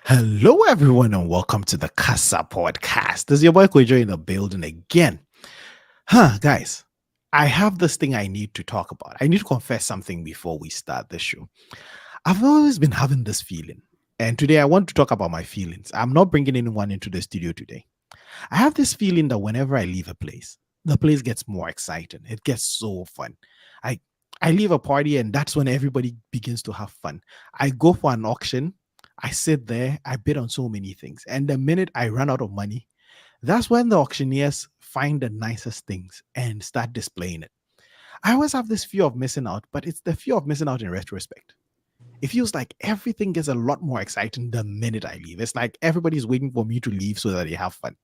Hello, everyone, and welcome to the Casa Podcast. This is your boy Kojo in the building again. Guys, I have this thing I need to talk about. I need to confess something before we start the show. I've always been having this feeling, and today I want to talk about my feelings. I'm not bringing anyone into the studio today. I have this feeling that whenever I leave a place, the place gets more exciting. It gets so fun. I I leave a party and that's when everybody begins to have fun. I go for an auction, I sit there, I bid on so many things. And the minute I run out of money, that's when the auctioneers find the nicest things and start displaying it. I always have this fear of missing out, but it's the fear of missing out in retrospect. It feels like everything gets a lot more exciting the minute I leave. It's like everybody's waiting for me to leave so that they have fun.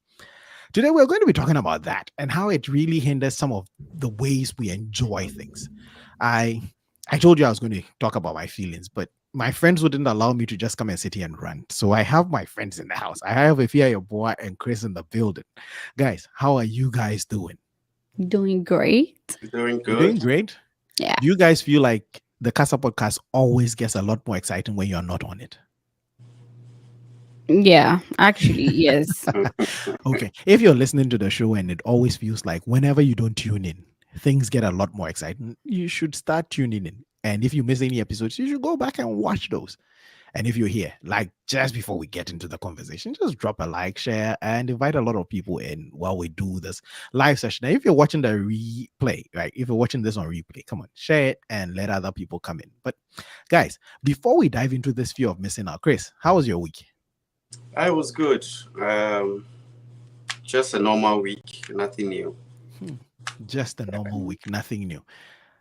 Today, we're going to be talking about that and how it really hinders some of the ways we enjoy things. I I told you I was going to talk about my feelings, but my friends wouldn't allow me to just come and sit here and rant. So I have my friends in the house. I have Ifia, your boy, and Chris in the building. Guys, how are you guys doing? Doing great. Doing You're doing good. great. Yeah. Do you guys feel like the Casa podcast always gets a lot more exciting when you're not on it? Yeah. Actually, yes. Okay. If you're listening to the show and it always feels like whenever you don't tune in, things get a lot more exciting, you should start tuning in. And if you miss any episodes, you should go back and watch those. And if you're here, like just before we get into the conversation, just drop a like, share, and invite a lot of people in while we do this live session. Now, if you're watching the replay, right? If you're watching this on replay, come on, share it and let other people come in. But guys, before we dive into this fear of missing out, Chris, how was your week? I was good. Just a normal week, nothing new. Hmm. Just a normal week, nothing new.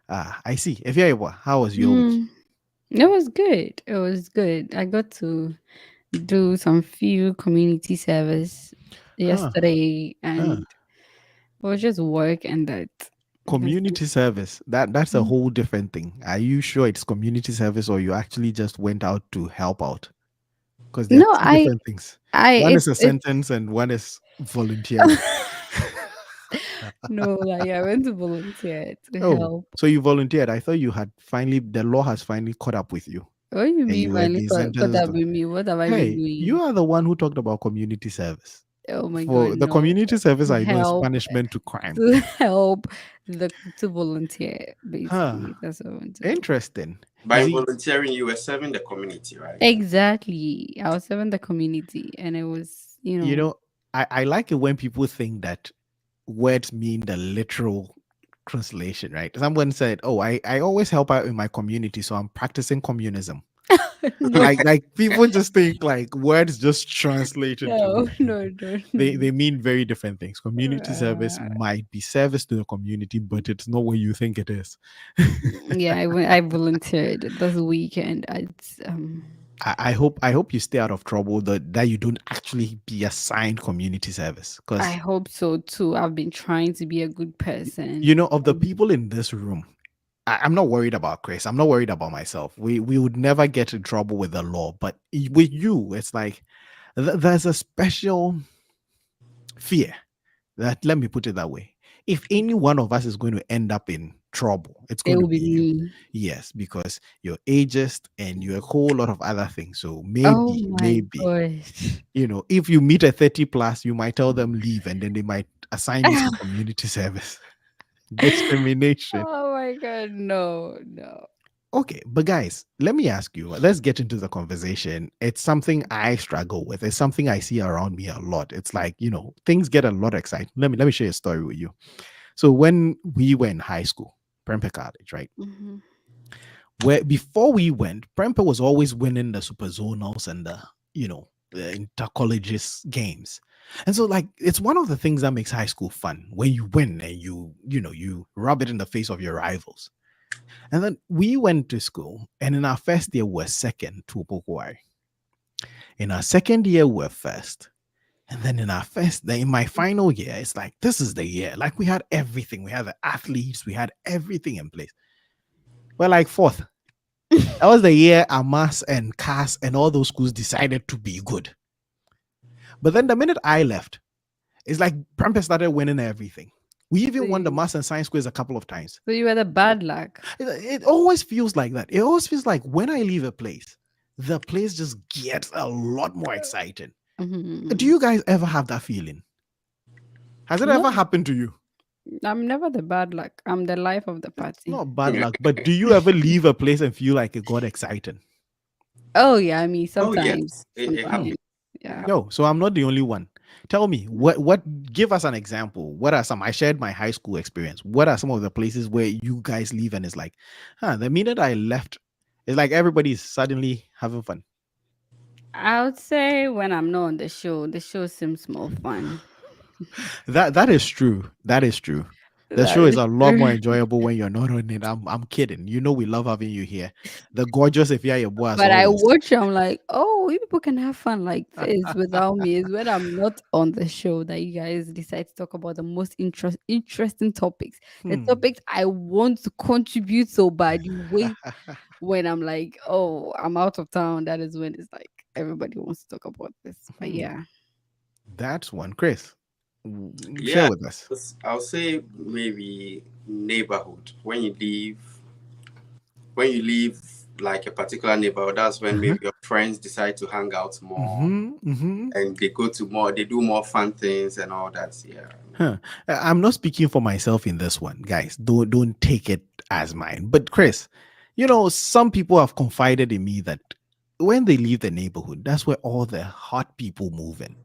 I see. If you're able, how was your week? Mm, it was good. It was good. I got to do some few community service Huh, yesterday huh. and it was just work and that. That's it. Community service. That's a Mm. whole different thing. Are you sure it's community service or you actually just went out to help out? Because there are No, two different things. One is a it's sentence and one is volunteering. no, like I went to volunteer to Oh, help. so you volunteered. I thought you had finally, the law has finally caught up with you What do you and mean you were finally being caught sentenced. up with me? What have I been Hey, you doing? are the one who talked about community service. Oh my god, For the no. community service, To I know is help punishment to crime. to help to volunteer Huh. basically. That's what I want to do. Interesting. You By see, volunteering, you were serving the community, right? Exactly. I was serving the community and it was, you know, I like it when people think that words mean the literal translation, right? Someone said, "Oh, I always help out in my community, so I'm practicing communism." no, Like people just think like words just translated to no, no, no, they no. mean very different things. Community service Uh, might be service to the community, but it's not what you think it is. yeah, I volunteered this weekend. I hope you stay out of trouble that you don't actually be assigned community service I because hope so too. I've been trying to be a good person. you know of the people in this room. I'm not worried about Chris. I'm not worried about myself. We would never get in trouble with the law, but with you, it's like there's a special fear that, let me put it that way. If any one of us is going to end up in trouble, it's It going to will be be you. me. Yes, because you're ageist and you're a whole lot of other things. So Oh my maybe, gosh. if you meet a 30 plus, you might tell them leave and then they might assign you some community service. Discrimination. Oh my god, no, no. Okay, but guys, let me ask you. Let's get into the conversation. It's something I struggle with. It's something I see around me a lot. It's like, things get a lot exciting. Let me share a story with you. So when we were in high school, Prempeh College, right? Mhm. Where before we went, Prempeh was always winning the super zonals and the intercolleges games. And so like it's one of the things that makes high school fun when you win and you rub it in the face of your rivals. And then we went to school, and in our first year, we were second to Opokwai. In our second year, we were first. And then then in my final year, it's like, this is the year. Like we had everything. We had the athletes, we had everything in place. We're like fourth. That was the year Amas and CAS and all those schools decided to be good. But then the minute I left, it's like Prempeh started winning everything. We So even won the you, math and science quiz a couple of times. so you had a bad luck. It always feels like that. It always feels like when I leave a place, the place just gets a lot more exciting. Do Mhm. you guys ever have that feeling? Has it No, ever happened to you? I'm never the bad luck. I'm the life of the It's party. not bad luck, but do you ever leave a place and feel like it got exciting? Oh yeah, I mean Oh yes, sometimes, it happens. sometimes, It yeah. happens. No, so I'm not the only one. Tell me, what give us an example. What are some I shared my high school experience. What are some of the places where you guys leave and it's like, the minute I left, it's like everybody's suddenly having fun. I would say when I'm not on the show seems more fun. That is true. That is true. The That show is is a lot more true. enjoyable when you're not on it. I'm kidding. You know we love having you here. The gorgeous if you're your boy as But I always. watch, I'm like, oh, you people can have fun like this without me. It's when I'm not on the show that you guys decide to talk about the most interesting topics. The Hmm. topics I want to contribute so bad. You wait when I'm like, oh, I'm out of town. That is when it's like everybody wants to talk about this. But Hmm. yeah. That's one. Chris, share Yeah, with us. I'll say maybe neighborhood. When you leave like a particular neighborhood, that's when Uh-huh. maybe your friends decide to hang out more Mm-hmm. Mm-hmm. and they do more fun things and all that. Yeah. Huh. I'm not speaking for myself in this one, guys. Don't take it as mine. But Chris, some people have confided in me that when they leave the neighborhood, that's where all the hot people move in.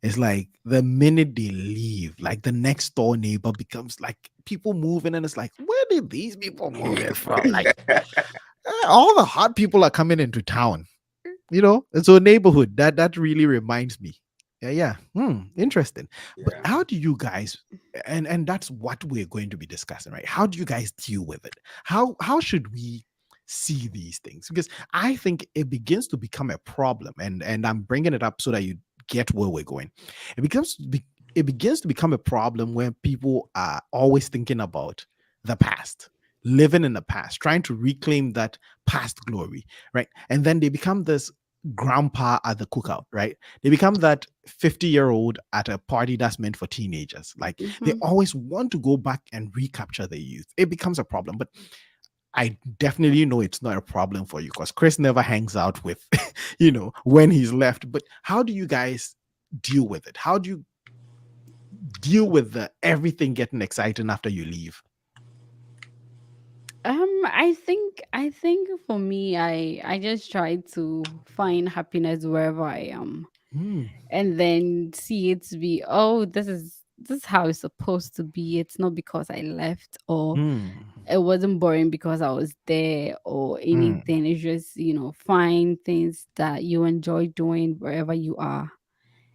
It's like the minute they leave, like the next door neighbor becomes like people moving, and it's like, where did these people move in from? Like all the hot people are coming into town. And so neighborhood, that really reminds me. Yeah. Interesting. But Yeah. how do you guys, and that's what we're going to be discussing, right? How do you guys deal with it? How should we see these things? Because I think it begins to become a problem, and I'm bringing it up so that you get where we're going. It begins to become a problem when people are always thinking about the past, living in the past, trying to reclaim that past glory, right? And then they become this grandpa at the cookout, right? They become that 50-year-old at a party that's meant for teenagers. Like they Mhm. always want to go back and recapture the youth. It becomes a problem. But I definitely know it's not a problem for you because Chris never hangs out with, when he's left. But how do you guys deal with it? How do you deal with the everything getting exciting after you leave? I think for me, I just try to find happiness wherever I am, Hmm. and then see it to be, oh, this is how it's supposed to be. It's not because I left, or Hmm. it wasn't boring because I was there, or Hmm. anything. It's just, find things that you enjoy doing wherever you are,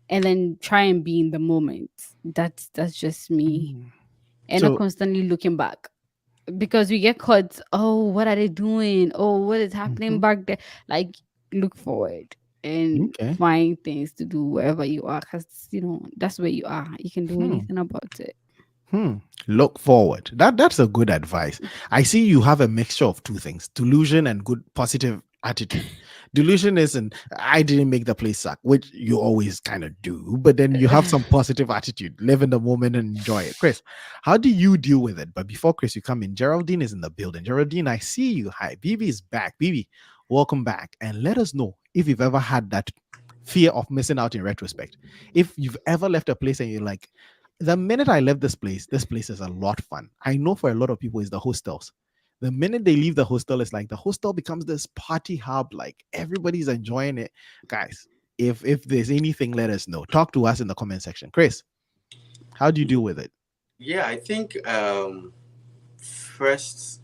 and then try and be in the moment. That's just me, Hmm. and not So, constantly looking back, because we get caught. Oh, what are they doing? Oh, what is happening mhm. back there? Like, look forward and Okay. find things to do wherever you are, because that's where you are. You can do Hmm. anything about it. Hmm. Look forward. That's a good advice. I see you have a mixture of two things: delusion and good positive attitude. Delusion isn't I didn't make the place suck, which you always kind of do, but then you have some positive attitude. Live in the moment and enjoy it. Chris, how do you deal with it? But before Chris, you come in. Geraldine is in the building. Geraldine, I see you. Hi. Bibi is back. Bibi, welcome back. And let us know if you've ever had that fear of missing out in retrospect. If you've ever left a place and you're like, the minute I left this place is a lot fun. I know for a lot of people it's the hostels. The minute they leave the hostel, it's like the hostel becomes this party hub. Like everybody's enjoying it. Guys, if there's anything, let us know. Talk to us in the comment section. Chris, how do you deal with it? Yeah, I think first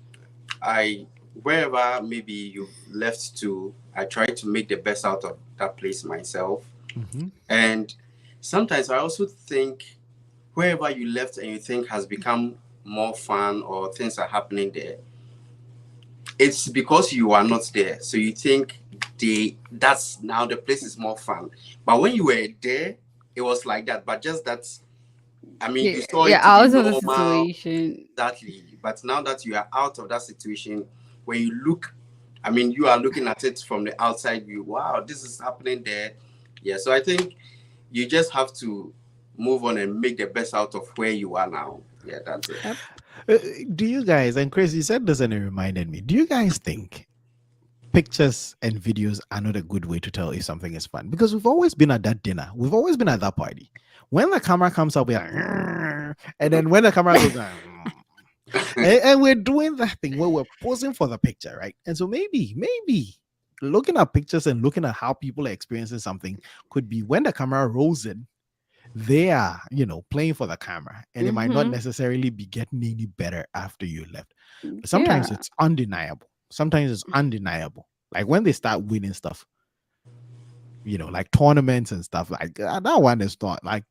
I wherever maybe you've left to, I try to make the best out of that place myself. Mm-hmm. And sometimes I also think wherever you left and you think has become more fun or things are happening there, it's because you are not there. So you think that's now the place is more fun. But when you were there, it was like that. But just that, I mean, Yeah, you saw yeah, it to be out of the normal. situation. Exactly. But now that you are out of that situation, when you look, I mean, you are looking at it from the outside view. Wow, this is happening there. Yeah. So I think you just have to move on and make the best out of where you are now. Yeah, that's it. Yep. Uh, do you guys, and Chris, you said this and it reminded me, do you guys think pictures and videos are not a good way to tell if something is fun because we've always been at that dinner. We've always been at that party. When the camera comes up, we're like, "Grrr," and then when the camera goes down, and we're doing that thing where we're posing for the picture, right? And so maybe looking at pictures and looking at how people are experiencing something could be when the camera rolls in, they are, playing for the camera, and it might not Mm-hmm. necessarily be getting any better after you left. But sometimes Yeah. it's undeniable. Sometimes it's undeniable. Like when they start winning stuff, like tournaments and stuff, like that one is not like,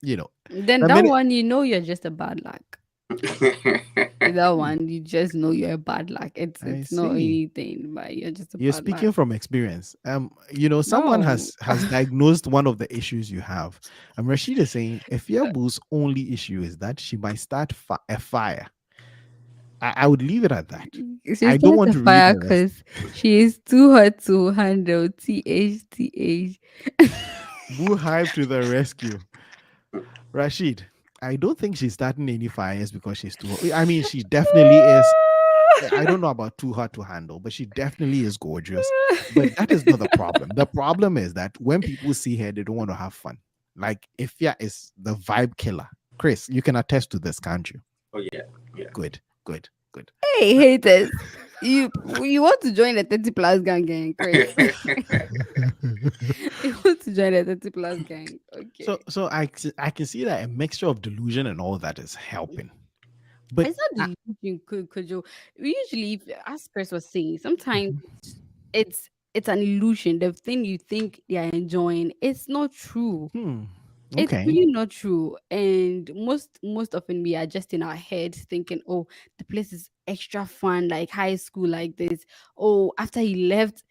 you know, Then the that minute one, you're just a bad luck. That one, you just know you're a bad luck. It's I it's not see. anything, but you're just a You're bad luck. speaking from experience. Someone No. has diagnosed one of the issues you have. Rashid is saying if Yabu's only issue is that she might start a fire. I would leave it at that. She I don't starts want a to read fire the rest. because she is too hot to handle. TH. Boo hype to the rescue. Rashid, I don't think she's starting any fires because she's too. I mean, she definitely is. I don't know about too hard to handle, but she definitely is gorgeous. But that is not the problem. The problem is that when people see her, they don't want to have fun. Like Ifya is the vibe killer. Chris, you can attest to this, can't you? Oh yeah, yeah. Good, good, good. Hey, haters. You want to join the 30 plus gang, Chris? You want to join the 30 plus gang? so Okay. so I can see that a mixture of delusion and all that is helping. But It's not delusion, Kojo. Usually, as Chris was saying, sometimes it's an illusion. The thing you think they are enjoying, it's not true. hmm, It's okay. really not true. And most often we are just in our heads thinking, oh, the place is extra fun, like high school, like this. Oh, after he left,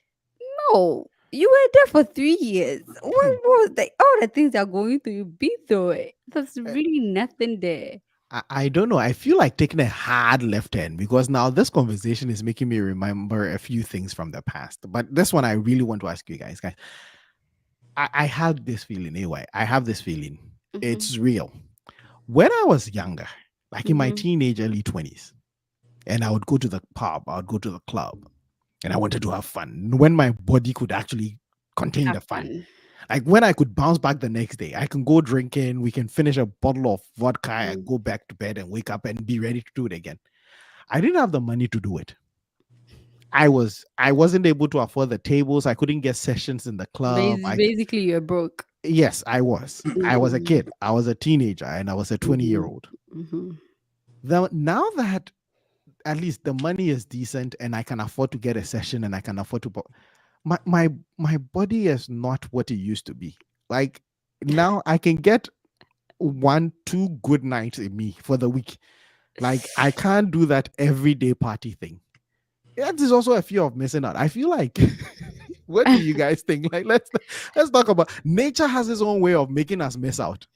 no, you were there for 3 years. What Hmm. was the all the things that are going through? You be through it. There's Uh, really nothing there. I don't know. I feel like taking a hard left turn because now this conversation is making me remember a few things from the past. But this one, I really want to ask you guys. Guys, I had this feeling anyway. I have this feeling. Mm-hmm, It's real. When I was younger, like in my mm-hmm. teenage early 20s, and I would go to the pub, I would go to the club, and I wanted to have fun when my body could actually contain the Have fun. fun. Like when I could bounce back the next day, I can go drinking, we can finish a bottle of vodka and Mm. go back to bed and wake up and be ready to do it again. I didn't have the money to do it. I wasn't able to afford the tables. I couldn't get sessions in the club. Basically, you're broke. Yes, I was. I was a Mm-hmm, kid. I was a teenager and I was a 20-year mm-hmm, old. mm-hmm. Now that at least the money is decent and I can afford to get a session and I can afford to my body is not what it used to be. Like now I can get 1 2 good nights in me for the week. Like I can't do that everyday party thing. That is also a fear of missing out. I feel like what do you guys think? Like let's talk about nature has its own way of making us miss out.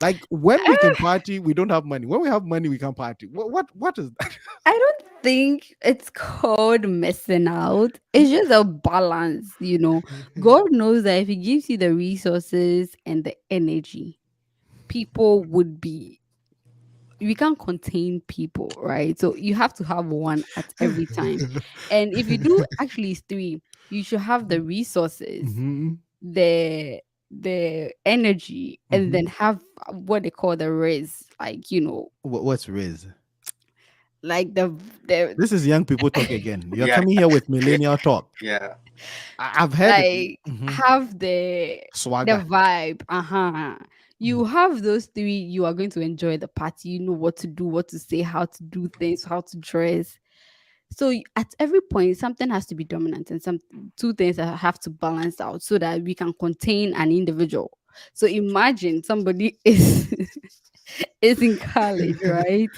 Like when we can party, we don't have money. When we have money, we can party. What is that? I don't think it's called missing out. It's just a balance. God knows that if He gives you the resources and the energy, people would be. We can't contain people, right? So you have to have one at every time. And if you do actually three, you should have the resources, Mm-hmm. the energy, and Mm-hmm. then have what they call the riz, What's Riz? like the This is young people talk again. You're Yeah, coming here with millennial talk. yeah. I've heard it. like Mhm. have the Swagger. vibe. You have those three, you are going to enjoy the party. You know what to do, what to say, how to do things, how to dress. So at every point something has to be dominant, and some two things that have to balance out so that we can contain an individual. So imagine somebody is is in college, right?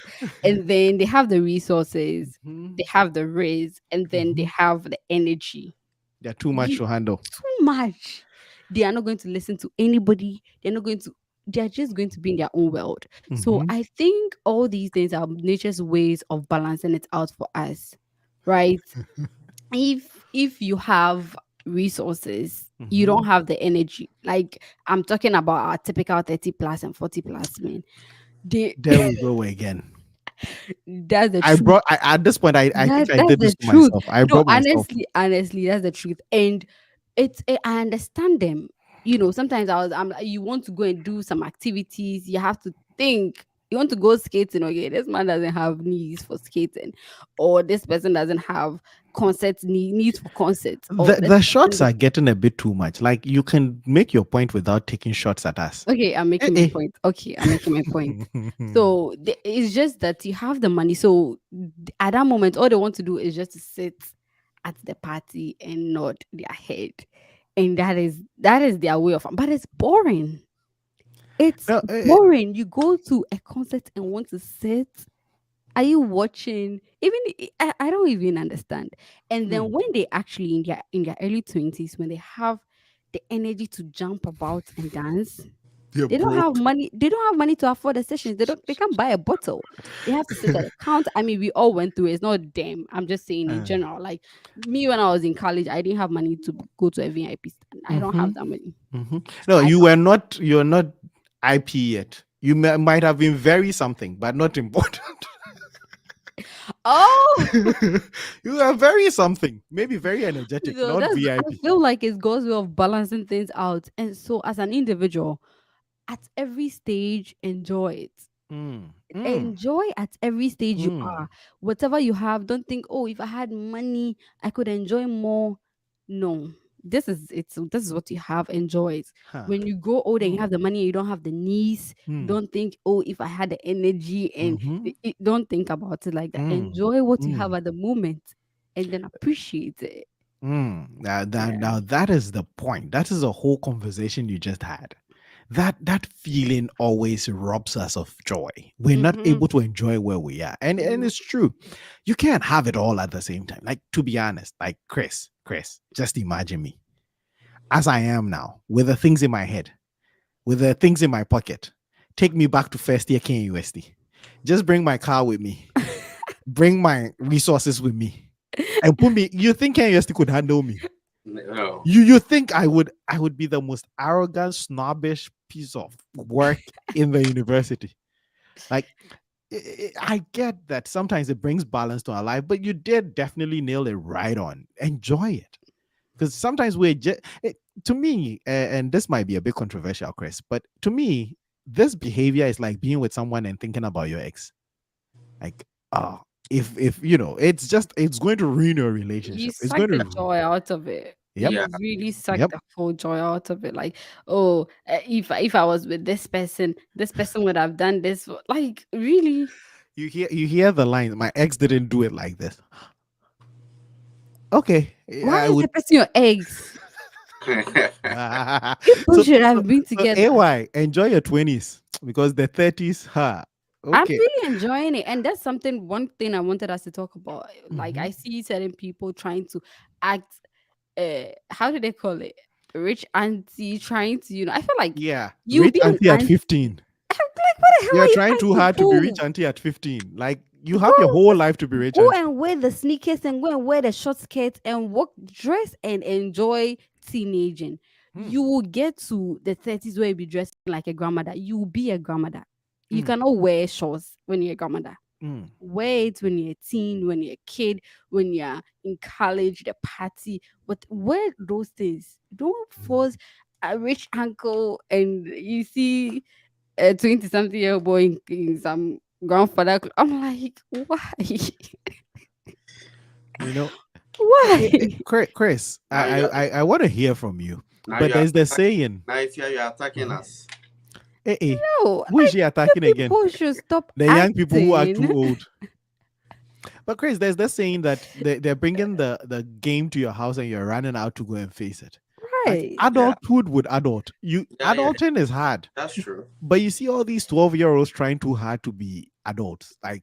And then they have the resources, Mhm. they have the raise, and then they Mhm. have the energy. They're too much You to handle. too much. They are not going to listen to anybody. They're just going to be in their own world. So Mhm. I think all these things are nature's ways of balancing it out for us. Right? If you have resources, you don't Mhm. have the energy. Like I'm talking about our typical 30 plus and 40 plus men. They There we go again. That's the I truth. brought at this point I think I That's did this the to truth. myself. I No, brought myself. honestly, that's the truth. And I understand them. Sometimes I'm like, you want to go and do some activities, you have to think. You want to go skating, okay? This man doesn't have needs for skating, or this person doesn't have needs for concerts, or this The shots person. are getting a bit too much. Like you can make your point without taking shots at us. Okay, I'm Eh, making my eh. point. Okay, I'm making my point. So it's just that you have the money. So at that moment, all they want to do is just to sit at the party and nod their head, and that is their way of. But it's boring. It's No, boring. You go to a concert and want to sit. Are you watching? Even I don't even understand. And hmm, then when they actually in their early 20s, when they have the energy to jump about and dance, you're they don't have broke. money. They don't have money to afford the sessions. They can't buy a bottle. They have to sit at a counter. I mean, we all went through it. It's not them. I'm just saying in general. Like me when I was in college, I didn't have money to go to a VIP stand. I don't Mm-hmm, have that money. mm-hmm. No, I you can't. were not. You're not IP yet. You might have been very something, but not important. Oh, You are very something. Maybe very energetic, so not I VIP. feel like it's God's way of balancing things out. And so as an individual, at every stage, enjoy it. Mm, mm, Enjoy at every stage you mm. are. Whatever you have, don't think, oh, if I had money, I could enjoy more. No. This is what you have. Enjoy it. Huh. When you grow old and you Mm, have the money and you don't have the needs, mm, don't think, oh, if I had the energy and mm-hmm, don't think about it like that. mm, Enjoy what you have mm. at the moment and then appreciate it. Now that is the point. That is a whole conversation you just had. That feeling always robs us of joy. We're not Mm-hmm. able to enjoy where we are, and it's true. You can't have it all at the same time. Like to be honest, like Chris, just imagine me as I am now with the things in my head, with the things in my pocket. Take me back to first year KUSD. Just bring my car with me. Bring my resources with me and put me. You think KUSD could handle me? No. You think I would be the most arrogant, snobbish piece of work in the university? Like I get that sometimes it brings balance to our life, but you did definitely nail it right on. Enjoy it because sometimes we're just to me, and this might be a bit controversial, Chris, but to me, this behavior is like being with someone and thinking about your ex. Like, oh, if it's going to ruin your You relationship. It's suck going the to. joy out of it. Yep, Yeah. You really suck yep. the whole joy out of it. Like, oh, if I was with this person would have done this. Like, really? You hear the line. My ex didn't do it like this. Okay, Why I is would. the person your ex? People so should so have been so together. AY, enjoy your 20s because the 30s, huh? I'm Okay. really enjoying it, and that's one thing I wanted us to talk about. Like, Mm-hmm. I see certain people trying to act. How do they call it? Rich auntie trying to. I feel like Yeah, you rich be an auntie at auntie. 15. I'm like, what the hell You're are you trying trying too to hard to be rich do? auntie at 15. Like you have your Girl, whole just life to be rich go auntie. and wear the sneakers and go and wear the short skirts and walk, dress and enjoy teenaging. Hmm, You will get to the 30s where you be dressing like a grandmother. You will be a grandmother. You hmm, cannot wear shorts when you're a grandmother. hmm, Wear it when you're a teen, when you're a kid, when you're in college, the party. But wear those things. Don't force a rich uncle and you see a 20 something year old boy in some grandfather. I'm like, why? you know, Why? Chris, now I you I are I want to hear from you. now But you are there's the saying. now if you are attacking Mhm. us. Hey, hey, No, who is like she you attacking again? people should stop The young people who are too acting. old. But Chris, there's this saying that they're bringing the game to your house and you're running out to go and face it. Like Right. Yeah, adulthood would adult. yeah, Adulting is hard, that's true. but you see all these 12-year-olds trying too hard to be adults. Like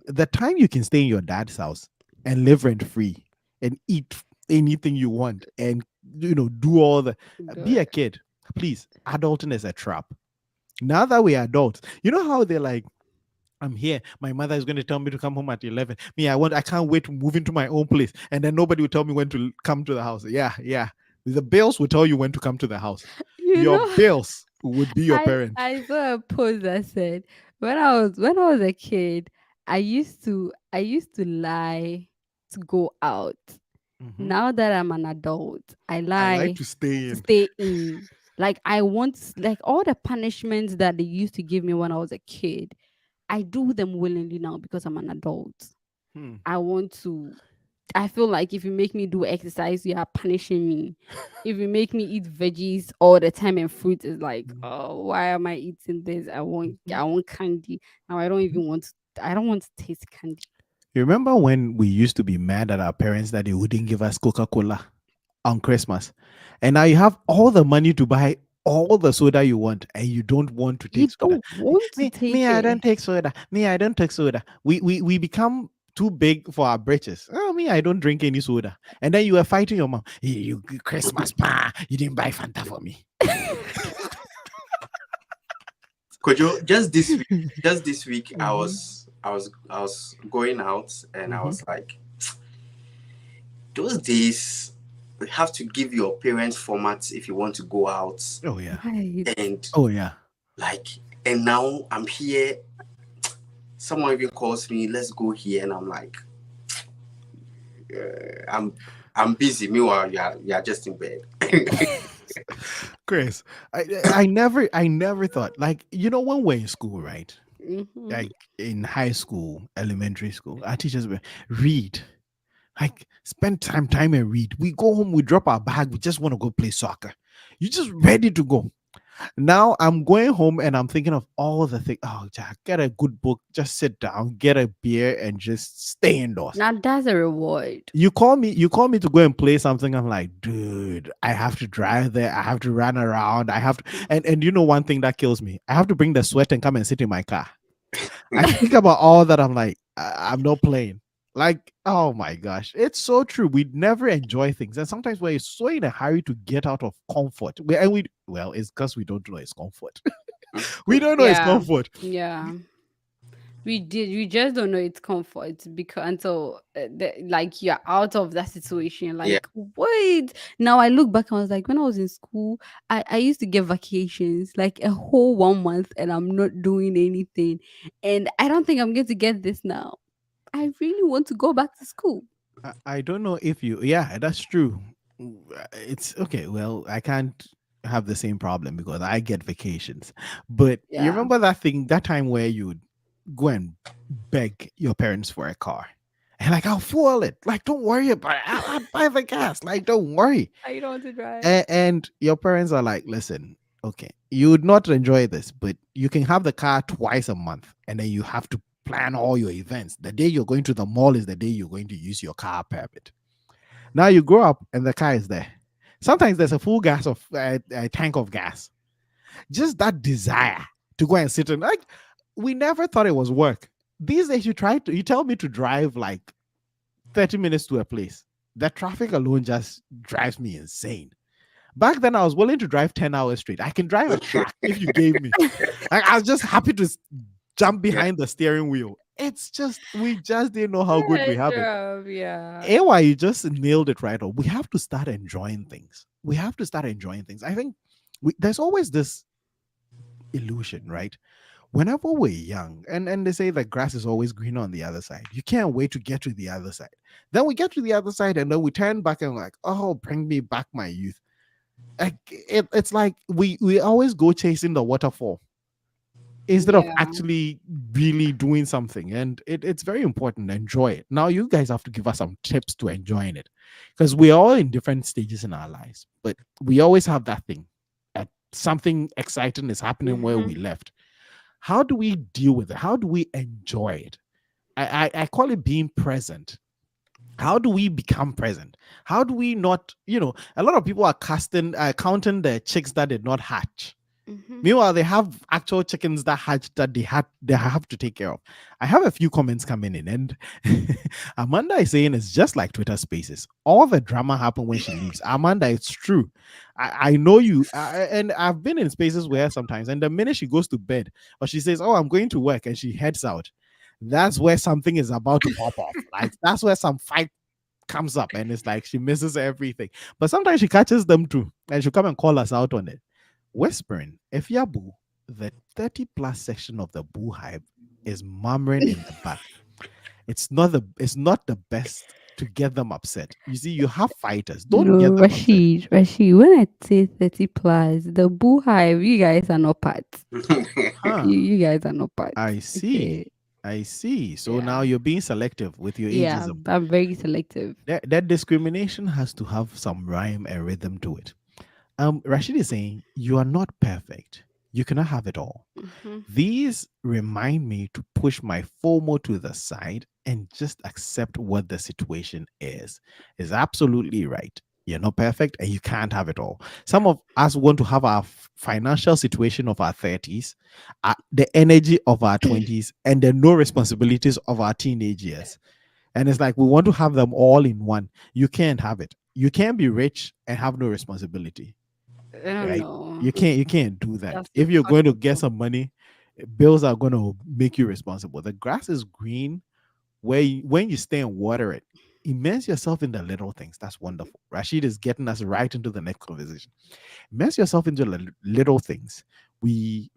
the time you can stay in your dad's house and live rent free and eat anything you want and do all the be a Good. kid. Please, adulting is a trap. Now that we're adults, you know how they're like, I'm here. My mother is going to tell me to come home at 11. I can't wait to move into my own place. And then nobody will tell me when to come to the house. Yeah, yeah. The bills will tell you when to come to the house. You Your know, bills would be your I parent. I saw a post that said when I was a kid, I used to lie to go out. Mhm. Now that I'm an adult, I I like lie to stay to in. stay in. Like I want, like all the punishments that they used to give me when I was a kid, I do them willingly now because I'm an adult. Hmm. I want to. I feel like if you make me do exercise, you are punishing me. If you make me eat veggies all the time and fruit, is like, Mhm. oh, why am I eating this? I want, Mhm. I want candy. Now I don't Mhm. even want. I don't want to taste candy. You remember when we used to be mad at our parents that they wouldn't give us Coca Cola on Christmas? And now you have all the money to buy all the soda you want, and you don't want to take You soda. don't want to Me, take I it. don't take soda. Me, I don't take soda. We become too big for our britches. Oh, me, I don't drink any soda. And then you were fighting your mom. You Christmas, pa, you didn't buy Fanta for me. Kojo, just this week, I Mm-hmm. was I was I was going out and I Mm-hmm. was like, those days you have to give your parents formats if you want to go out, Oh yeah. Right. and Oh yeah. like, and now I'm here. Someone even calls me, let's go here, and I'm like, I'm busy. Meanwhile, you are just in bed. Chris, I never thought, like, when we're in school, right? Hmm. Like in high school, elementary school, our teachers were read. Like spend time and read. We go home, we drop our bag, we just want to go play soccer. You're just ready to go. Now I'm going home and I'm thinking of all the things. Oh, Jack, get a good book, just sit down, get a beer, and just stay indoors. Now that's a reward. You call me to go and play something. I'm like, dude, I have to drive there. I have to run around. I have to, and one thing that kills me, I have to bring the sweat and come and sit in my car. I think about all that. I'm like, I'm not playing. Like, oh my gosh, it's so true. We never enjoy things, and sometimes we're so in a hurry to get out of comfort. Well, it's because we don't know it's comfort. We don't know it's Yeah. comfort. Yeah. We just don't know its comfort because until like you're out of that situation. Yeah. Like, wait. Now I look back and I was like, when I was in school, I used to get vacations like a whole 1 month, and I'm not doing anything. And I don't think I'm going to get this now. I really want to go back to school. I don't know if you. Yeah, that's true. It's okay. Well, I can't have the same problem because I get vacations. But you Yeah. remember that time where you would go and beg your parents for a car, and like, I'll fuel it. Like, don't worry about it. I'll buy the gas. Like, don't worry. I don't want to drive. And your parents are like, listen, okay, you would not enjoy this, but you can have the car twice a month, and then you have to plan all your events. The day you're going to the mall is the day you're going to use your car permit. Now you grow up and the car is there. Sometimes there's a full gas of a tank of gas. Just that desire to go and sit in, like, we never thought it was work. These days you tell me to drive like 30 minutes to a place. The traffic alone just drives me insane. Back then, I was willing to drive 10 hours straight. I can drive a truck if you gave me. Like, I was just happy to jump Yeah. behind the steering wheel. It's just, we just didn't know how good we have it. Yeah. AY, you just nailed it right on. We have to start enjoying things. We have to start enjoying things. I think there's always this illusion, right? Whenever we're young, and they say the grass is always greener on the other side. You can't wait to get to the other side. Then we get to the other side, and then we turn back and we're like, oh, bring me back my youth. Like, it's like we always go chasing the waterfall instead of Yeah. actually really doing something. And it's very important to enjoy it. Now you guys have to give us some tips to enjoying it, because we're all in different stages in our lives, but we always have that thing that something exciting is happening where we Hmm. left. How do we deal with it? How do we enjoy it? I call it being present. How do we become present? How do we not, a lot of people are counting the chicks that did not hatch. Hmm. Meanwhile, they have actual chickens that hatch that they have to take care of. I have a few comments coming in, and Amanda is saying it's just like Twitter Spaces. All the drama happen when she leaves. Amanda, it's true. I know you, and I've been in spaces where sometimes, and the minute she goes to bed or she says, "Oh, I'm going to work," and she heads out, that's where something is about to pop off. Like, that's where some fight comes up, and it's like she misses everything. But sometimes she catches them too, and she'll come and call us out on it. Whispering, Efiabu, the 30 plus section of the Boo Hive, is murmuring in the back. It's not the best to get them upset. You see, you have fighters. Don't No, get them upset. Rashid, when I say 30 plus, the boo hive, you guys are not part. Huh. You guys are not part. I see. Okay. I see. So Yeah. now you're being selective with your Yeah. ageism. I'm very selective. That discrimination has to have some rhyme and rhythm to it. Rashid is saying you are not perfect. You cannot have it all. Hmm. These remind me to push my FOMO to the side and just accept what the situation is. Is absolutely right. You're not perfect and you can't have it all. Some of us want to have our financial situation of our 30s, the energy of our 20s, and the no responsibilities of our teenage years. And it's like we want to have them all in one. You can't have it. You can't be rich and have no responsibility, I don't right? know. You can't do that. That's If you're going to get impossible. some money, bills are going to make you responsible. The grass is green when you stay and water it. Immerse yourself in the little things. That's wonderful. Rashid is getting us right into the next conversation. Immerse yourself into the little things. We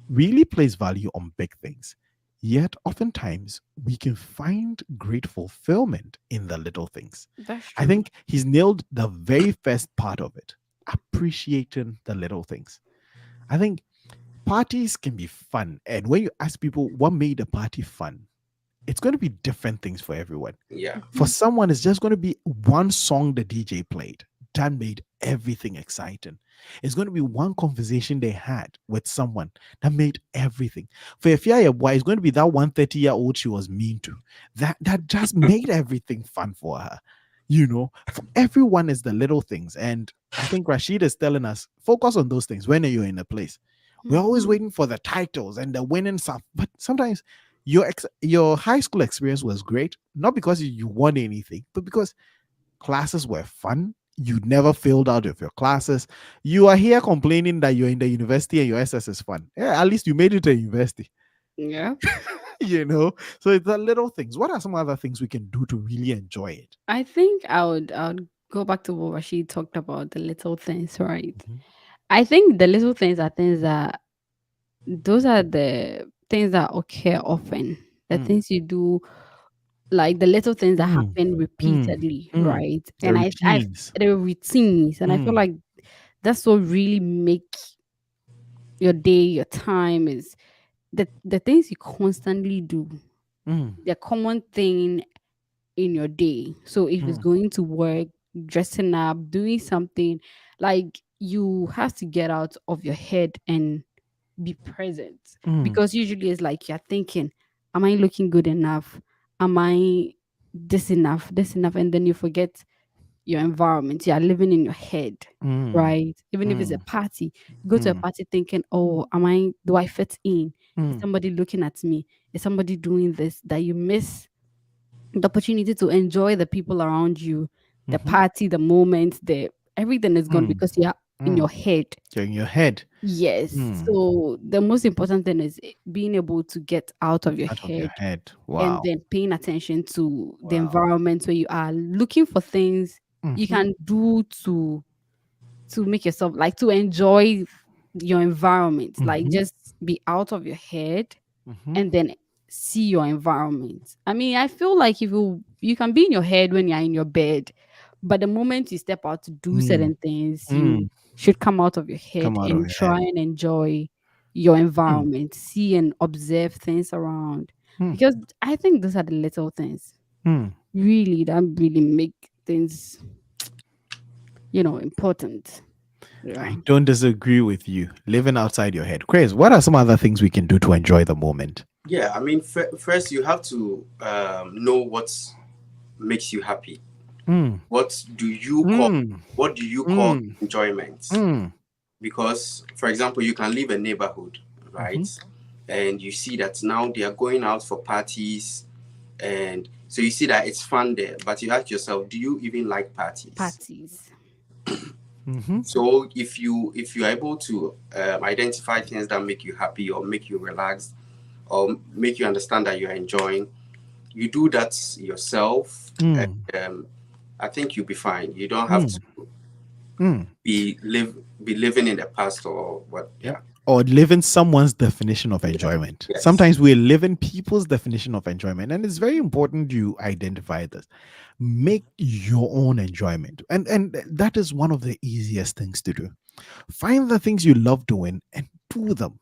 really place value on big things. Yet, oftentimes, we can find great fulfillment in the little things. That's I true. think he's nailed the very first part of it, appreciating the little things. I think parties can be fun. And when you ask people what made a party fun, it's going to be different things for everyone. Yeah. For Mhm. someone, it's just going to be one song the DJ played that made everything exciting. It's going to be one conversation they had with someone that made everything. For Ifya boy, it's going to be that 130-year-old she was mean to. That just made everything fun for her. For everyone is the little things. And I think Rashid is telling us focus on those things when you're in a place. We're always Mhm. waiting for the titles and the winning stuff, but sometimes your high school experience was great, not because you won anything, but because classes were fun. You never failed out of your classes. You are here complaining that you're in the university and your SS is fun. Yeah, at least you made it to university. Yeah. you know. So it's the little things. What are some other things we can do to really enjoy it? I think I would go back to what Rashid talked about, the little things, right? Mhm. I think the little things are things that those are the things that occur often. The Mm, things you do, like the little things that mm, happen mm, repeatedly, mm. right? The And I've routines. the routines, and I feel Mm, like that's what really make your day, your time is the things you constantly do. mm, The common thing in your day. So if it's mm, going to work, dressing up, doing something, like you have to get out of your head and be present, mm, because usually it's like you're thinking, am I looking good enough? Am I this enough? This enough? And then you forget your environment. You are living in your head, mm, right? Even if it's a mm, party, you go to a mm, party thinking, oh, do I fit in? Is mm, somebody looking at me? Is somebody doing this? That you miss the opportunity to enjoy the people around you, the mhm, party, the moment, the everything is gone mm, because you're in mm. your head. You're in your head. Yes. Mm. So the most important thing is being able to get out of your Out of your head head. and Wow. then paying attention to the Wow. environment where you are, looking for things you Mhm, can do to make yourself, like, to enjoy your environment, like mhm, just be out of your head mhm, and then see your environment. I mean, I feel like if you can be in your head when you're in your bed, but the moment you step out to do mm, certain things, mm. you should come out of your head Come out of and your head. try and enjoy your Mm, environment, see and observe things around. mm, Because I think those are the little things mm. really that really make things, important. Yeah. I don't disagree with you. Living outside your head. Chris, what are some other things we can do to enjoy the moment? Yeah, I mean, first you have to know what makes you happy. Mm, What do you call mm, what do you call mm, enjoyment? mm, Because, for example, you can leave a neighborhood, right? mhm, And you see that now they are going out for parties, and so you see that it's fun there. But you ask yourself, do you even like parties? Parties. mhm, So if you are able to identify things that make you happy or make you relaxed or make you understand that you're enjoying, you do that yourself. mm, um, I think you'll be fine. You don't have mm, to mm. be living in the past or what. Yep. Yeah. or living someone's definition of enjoyment. Yes. Sometimes we live in people's definition of enjoyment, and it's very important you identify this. Make your own enjoyment, and that is one of the easiest things to do. Find the things you love doing and do them.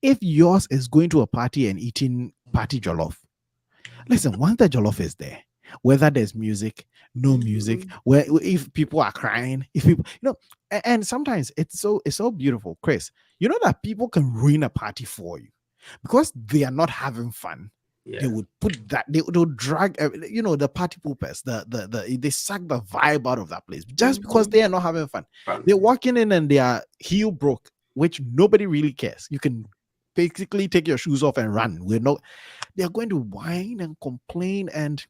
If yours is going to a party and eating party jollof, listen, once the jollof is there, whether there's music, no music, Mhm. where if people are crying, if people, and sometimes it's so beautiful, Chris. You know that people can ruin a party for you because they are not having fun. They Yeah. would put that they'll drag the party poopers, they suck the vibe out of that place just because Mhm. they are not having fun. Fun. They're walking in and they are heel broke, which nobody really cares. You can basically take your shoes off and run. They're going to whine and complain, and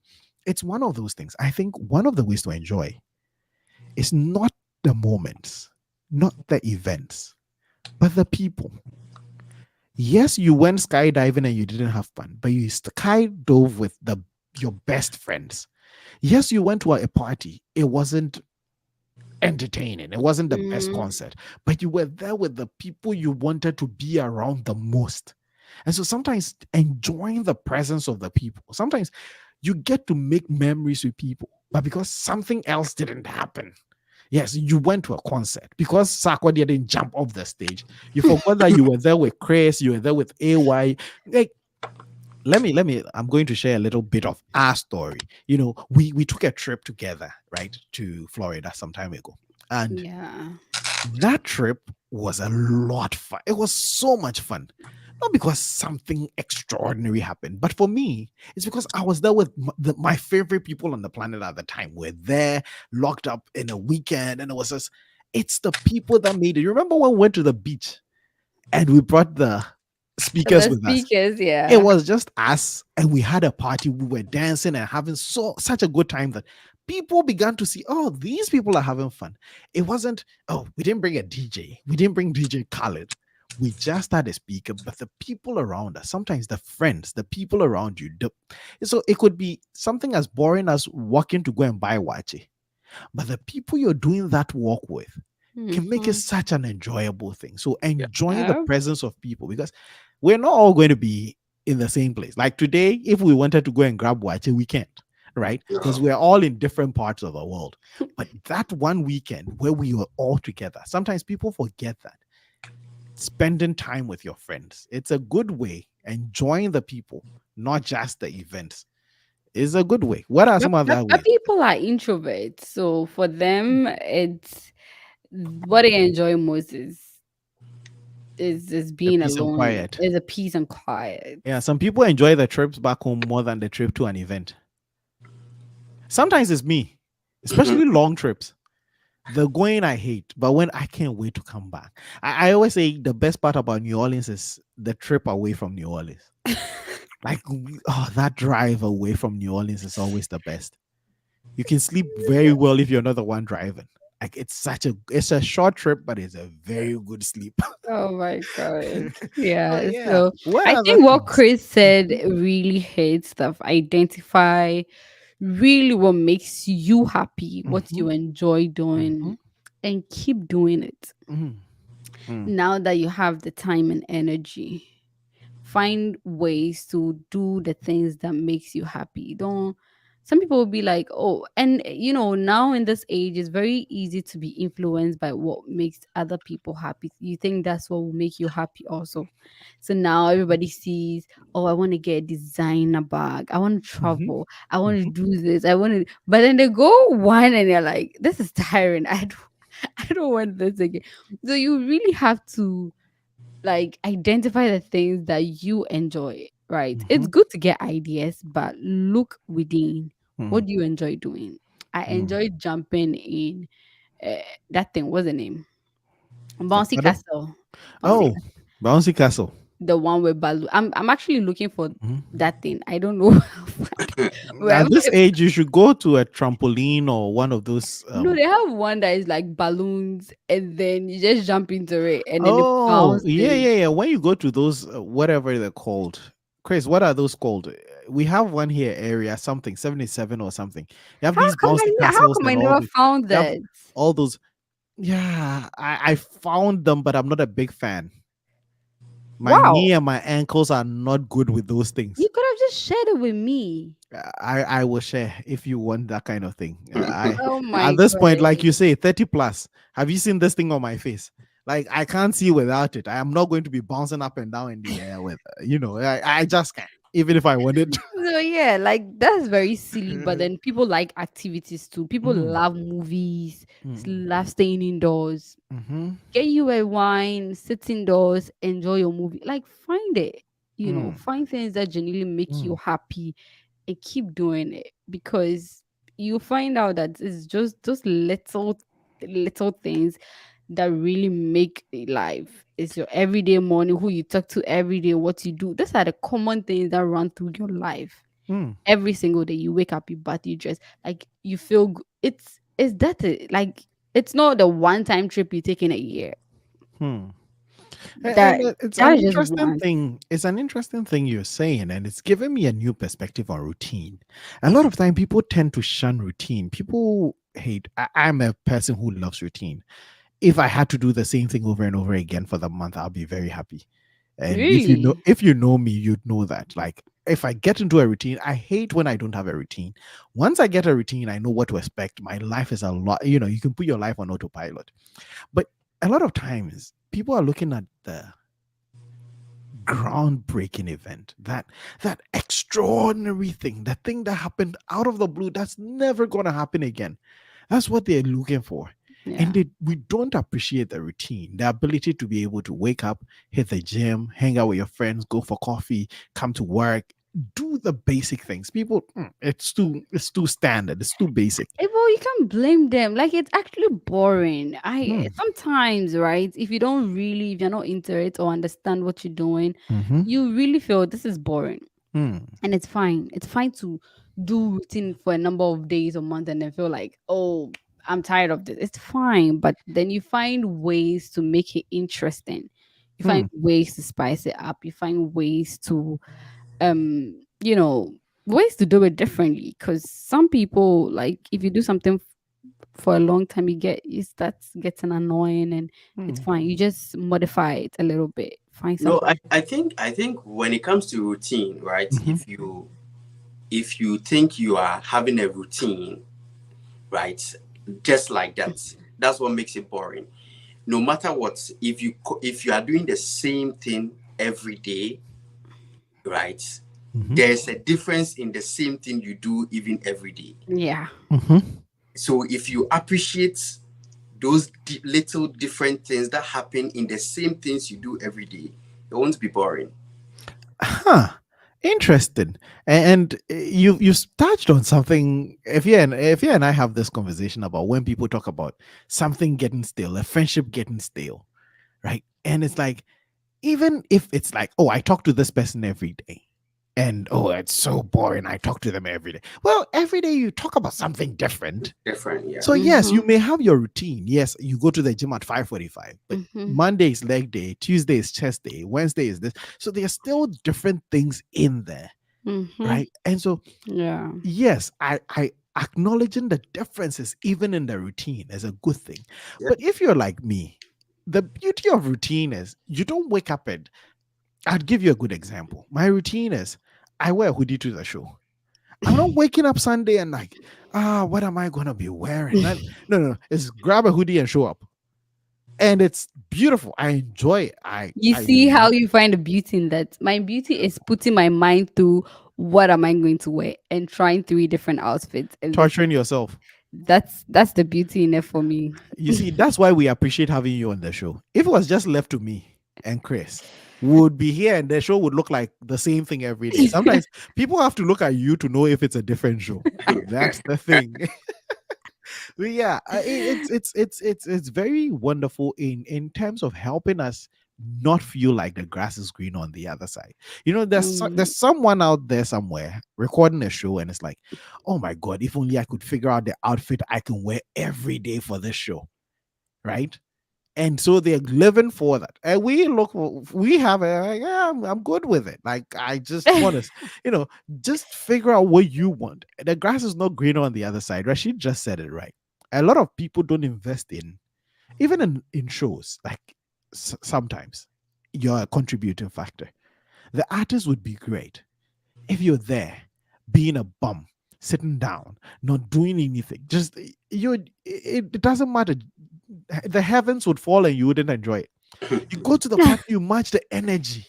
it's one of those things. I think one of the ways to enjoy is not the moments, not the events, but the people. Yes, you went skydiving and you didn't have fun, but you skydove with your best friends. Yes, you went to a party. It wasn't entertaining. It wasn't the best Mhm. concert, but you were there with the people you wanted to be around the most. And so sometimes enjoying the presence of the people, sometimes you get to make memories with people, but because something else didn't happen. Yes, you went to a concert because Sarkodie didn't jump off the stage. You forgot that you were there with Chris, you were there with AY. Like, let me I'm going to share a little bit of our story. We took a trip together, right, to Florida some time ago. And Yeah. that trip was a lot fun. It was so much fun. Not because something extraordinary happened, but for me, it's because I was there with my favorite people on the planet at the time. We're there, locked up in a weekend, and it's the people that made it. You remember when we went to the beach and we brought the speakers The with us? speakers, It yeah. was just us, and we had a party. We were dancing and having such a good time that people began to see, oh, these people are having fun. It wasn't, oh, we didn't bring a DJ. We didn't bring DJ Khaled. We just had a speaker, but the people around us, sometimes the friends, the people around you, so it could be something as boring as walking to go and buy wachi, but the people you're doing that walk with can make it Mhm. such an enjoyable thing. So Yeah. enjoying the Yeah. presence of people, because we're not all going to be in the same place. Like today, if we wanted to go and grab wache, we can't, right? Because No. we're all in different parts of the world. But that one weekend where we were all together, sometimes people forget that. Spending time with your friends, it's a good way. Enjoying the people, not just the events, is a good way. What are But, some but, other but ways? people are introverts, so for them, it's what they enjoy most is The being peace and alone, quiet. is a peace and quiet. Yeah, some people enjoy the trips back home more than the trip to an event. Sometimes it's me, especially long trips. The going I hate, but when I can't wait to come back. I always say the best part about New Orleans is the trip away from New Orleans. Like, that drive away from New Orleans is always the best. You can sleep very well if you're not the one driving. Like, it's a short trip, but it's a very good sleep. Oh my god. Oh Yeah. yeah. So What I other think what things? Chris said Mhm, really hits stuff. Identify really what makes you happy, what mhm, you enjoy doing, mhm, and keep doing it. mhm, mhm, Now that you have the time and energy, find ways to do the things that makes you happy. Don't Some people will be like, oh, and now in this age it's very easy to be influenced by what makes other people happy. You think that's what will make you happy also. So now everybody sees, oh, I want to get a designer bag, I want to mhm, travel, I want to mhm, do this, I want to, but then they go one and they're like, this is tiring. I don't I don't want this again. So you really have to like identify the things that you enjoy, right? It's mhm, good to get ideas, but look within. mhm, What do you enjoy doing? I mhm. enjoy jumping in uh, that thing. What's the name? The Bouncy puddle? castle. Bouncy Oh, castle. bouncy castle. The one with balloon. I'm actually looking for Mhm. that thing. I don't know At wherever. this age, you should go to a trampoline or one of those. No, they have one that is like balloons, and then you just jump into it, and then it Oh, yeah, bounces. yeah, yeah. When you go to those, whatever they're called, Chris, what are those called? We have one here, area something 77 or something. You have these bouncy How castles come I and all never those. found You have that? all those. Yeah, I found them, but I'm not a big fan. My Wow. knee and my ankles are not good with those things. You could have just shared it with me. I will share if you want that kind of thing. I Oh At my this point, like god. you say, 30 plus. Have you seen this thing on my face? Like I can't see without it. I am not going to be bouncing up and down in the air with I just can't, even if I wanted to. So yeah, like that's very silly. But then people like activities too. People Mm, love movies, mm, love staying indoors. mhm, Get you a wine, sit indoors, enjoy your movie. Like find it. mm, Find things that genuinely make you mm, happy and keep doing it, because you find out that it's just those little things that really make a life. It's your everyday morning, who you talk to every day, what you do. Those are the common things that run through your life. mm, Every single day you wake up, you bath, you dress, like you feel it's that like it's not the one time trip you take in a year. hmm. That And it's an that is just interesting one. thing. It's an interesting thing you're saying, and it's given me a new perspective on routine. A lot of time, people tend to shun routine. People hate. I'm a person who loves routine. If I had to do the same thing over and over again for the month, I'll be very happy. And Really? if you know me, you'd know that. Like if I get into a routine, I hate when I don't have a routine. Once I get a routine, I know what to expect. My life is a lot. You can put your life on autopilot. But a lot of times, people are looking at the groundbreaking event, that extraordinary thing, that thing that happened out of the blue, that's never going to happen again. That's what they're looking for. And Yeah. we don't appreciate the routine, the ability to be able to wake up, hit the gym, hang out with your friends, go for coffee, come to work, do the basic things. People, it's too standard, it's too basic. Well, you can't blame them. Like it's actually boring. I Hmm. sometimes, right? If you're not into it or understand what you're doing, Mm-hmm. you really feel this is boring. Mm, And it's fine. It's fine to do routine for a number of days or months and then feel like, oh, I'm tired of this. It's fine. But then you find ways to make it interesting. You find mm, ways to spice it up. You find ways to you know, ways to do it differently. Because some people, like if you do something for a long time, you start getting annoying, and it's mm, fine. You just modify it a little bit. Find No, something. I think when it comes to routine, right? mhm, If you think you are having a routine, right, just like that, that's what makes it boring. No matter what, if you are doing the same thing every day, right, mhm, there's a difference in the same thing you do even every day. Yeah. mhm. So if you appreciate those little different things that happen in the same things you do every day, it won't be boring. Huh. Interesting. And you touched on something. If you and I have this conversation about when people talk about something getting stale, a friendship getting stale, right? And it's like, even if it's like, oh, I talk to this person every day, and oh, it's so boring. I talk to them every day. Well, every day you talk about something different. Different, yeah. So yes, you Mm-hmm. may have your routine. Yes, you go to the gym at 5:45, but Mm-hmm. Monday is leg day, Tuesday is chest day, Wednesday is this. So there are still different things in there, Mm-hmm. right? And so Yeah. yes, I acknowledging the differences even in the routine is a good thing. Yeah. But if you're like me, the beauty of routine is you don't wake up and I'd give you a good example. My routine is I wear a hoodie to the show. I'm not waking up Sunday and like, what am I gonna be wearing? No. It's grab a hoodie and show up. And it's beautiful. I enjoy it. I You I see how love you find the beauty in that? My beauty is putting my mind through what am I going to wear and trying three different outfits. And this torturing yourself. that's the beauty in it for me. You see, that's why we appreciate having you on the show. If it was just left to me and Chris, we would be here and the show would look like the same thing every day. Sometimes people have to look at you to know if it's a different show. That's the thing. But yeah, it's very wonderful in terms of helping us not feel like the grass is green on the other side. Mm, There's someone out there somewhere recording a show, and it's like, oh my god, if only I could figure out the outfit I can wear every day for this show, right? And so they're living for that. And we have yeah, I'm good with it. Like I just want to, just figure out what you want. The grass is not greener on the other side. Rashid just said it right. A lot of people don't invest in even in shows, like sometimes. you're a contributing factor. The artist would be great if you're there, being a bum, sitting down, not doing anything. Just you, it doesn't matter. The heavens would fall and you wouldn't enjoy it. You go to the party, you match the energy.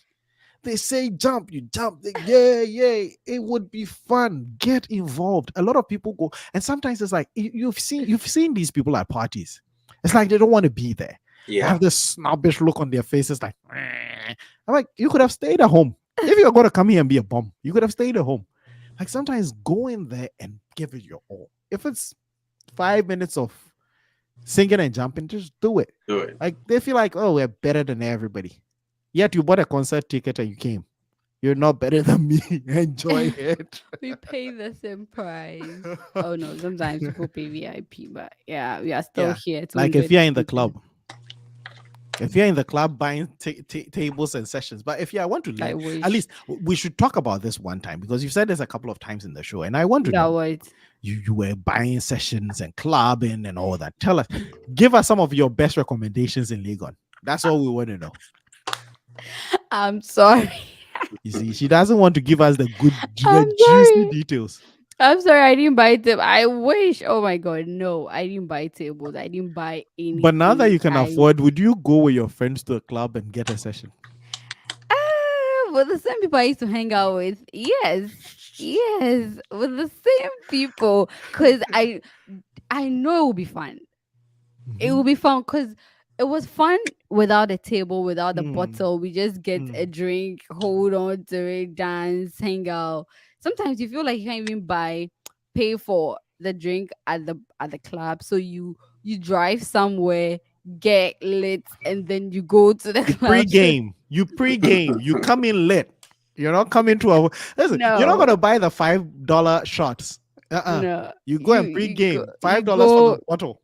They say jump, you jump. Yeah, yeah. It would be fun. Get involved. A lot of people go, and sometimes it's like you've seen these people at parties. It's like they don't want to be there. They Yeah. have this snobbish look on their faces, like I'm like, you could have stayed at home. If you're gonna come here and be a bum, you could have stayed at home. Like sometimes go in there and give it your all. If it's 5 minutes of singing and jumping, just do it. Do it. Like they feel like, oh, we're better than everybody. Yet you bought a concert ticket and you came. You're not better than me. Enjoy it. We pay the same price. Oh no, sometimes people pay VIP, but yeah, we are still Yeah. here to Like enjoy if you're the in the evening. club, if you're in the club buying tables and sessions, but if you want to I learn, wish. at least we should talk about this one time because you've said this a couple of times in the show, and I want to That know. was You were buying sessions and clubbing and all that. Tell us, give us some of your best recommendations in Legon. That's all we want to know. I'm sorry. You see, she doesn't want to give us the I'm juicy sorry. details. I'm sorry, I didn't buy them. I wish. Oh my god, no, I didn't buy tables. I didn't buy But now that anything. you can afford, would you go with your friends to a club and get a session? With the same people I used to hang out with. Yes. Yes. With the same people. Cause I know it will be fun. It will Mhm. be fun because it was fun without a table, without a Mm, bottle. We just get a mm. drink, hold on to it, dance, hang out. Sometimes you feel like you can't even pay for the drink at the club. So you drive somewhere, get lit, and then you go to the You club. So pre-game. You pre-game. You come in lit. You're not coming to a listen. You're not no, gonna buy the $5 shots. no. You go You and you go pre-game. you $5 for the go bottle.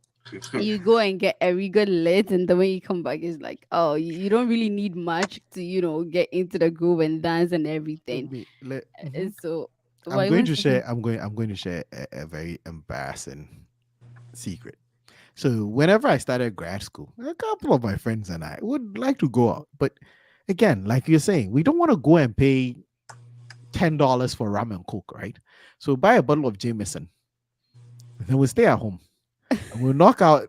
you go and get a real good lit, and then when you come back it's like, oh, you don't really need much to get into the groove and dance and everything. Mhm. And so I'm why going want to to say share. I'm going to share a very embarrassing secret. So whenever I started grad school, a couple of my friends and I would like to go out, but again, like you're saying, we don't want to go and pay $10 for rum and coke, right? So buy a bottle of Jameson, and then we'll stay at home and we'll knock out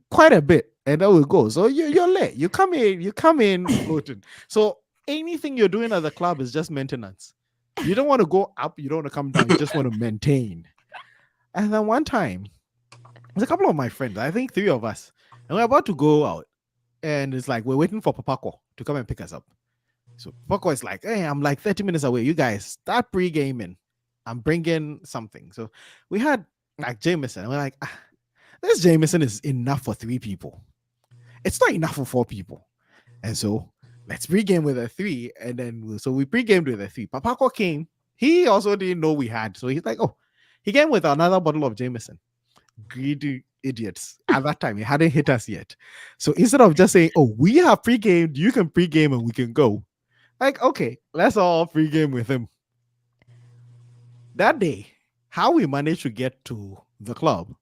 quite a bit, and then we'll go. So you're late. You come in floating. So anything you're doing at the club is just maintenance. You don't want to go up. You don't want to come down. You just want to maintain. And then one time, there's a couple of my friends. I think three of us, and we're about to go out. And it's like we're waiting for Papako to come and pick us up. So Papako is like, "Hey, I'm like 30 minutes away. You guys start pre-gaming. I'm bringing something." So we had like Jameson. And we're like, this Jameson is enough for three people. It's not enough for four people. And so let's pre-game with a three. And then so we pre-gamed with a three. Papako came. He also didn't know we had. So he's like, oh, he came with another bottle of Jameson. Greedy idiots. At that time, it hadn't hit us yet. So instead of just saying, oh, we have pre-gamed, you can pre-game and we can go. Like, okay, let's all pre-game with him. That day, how we managed to get to the club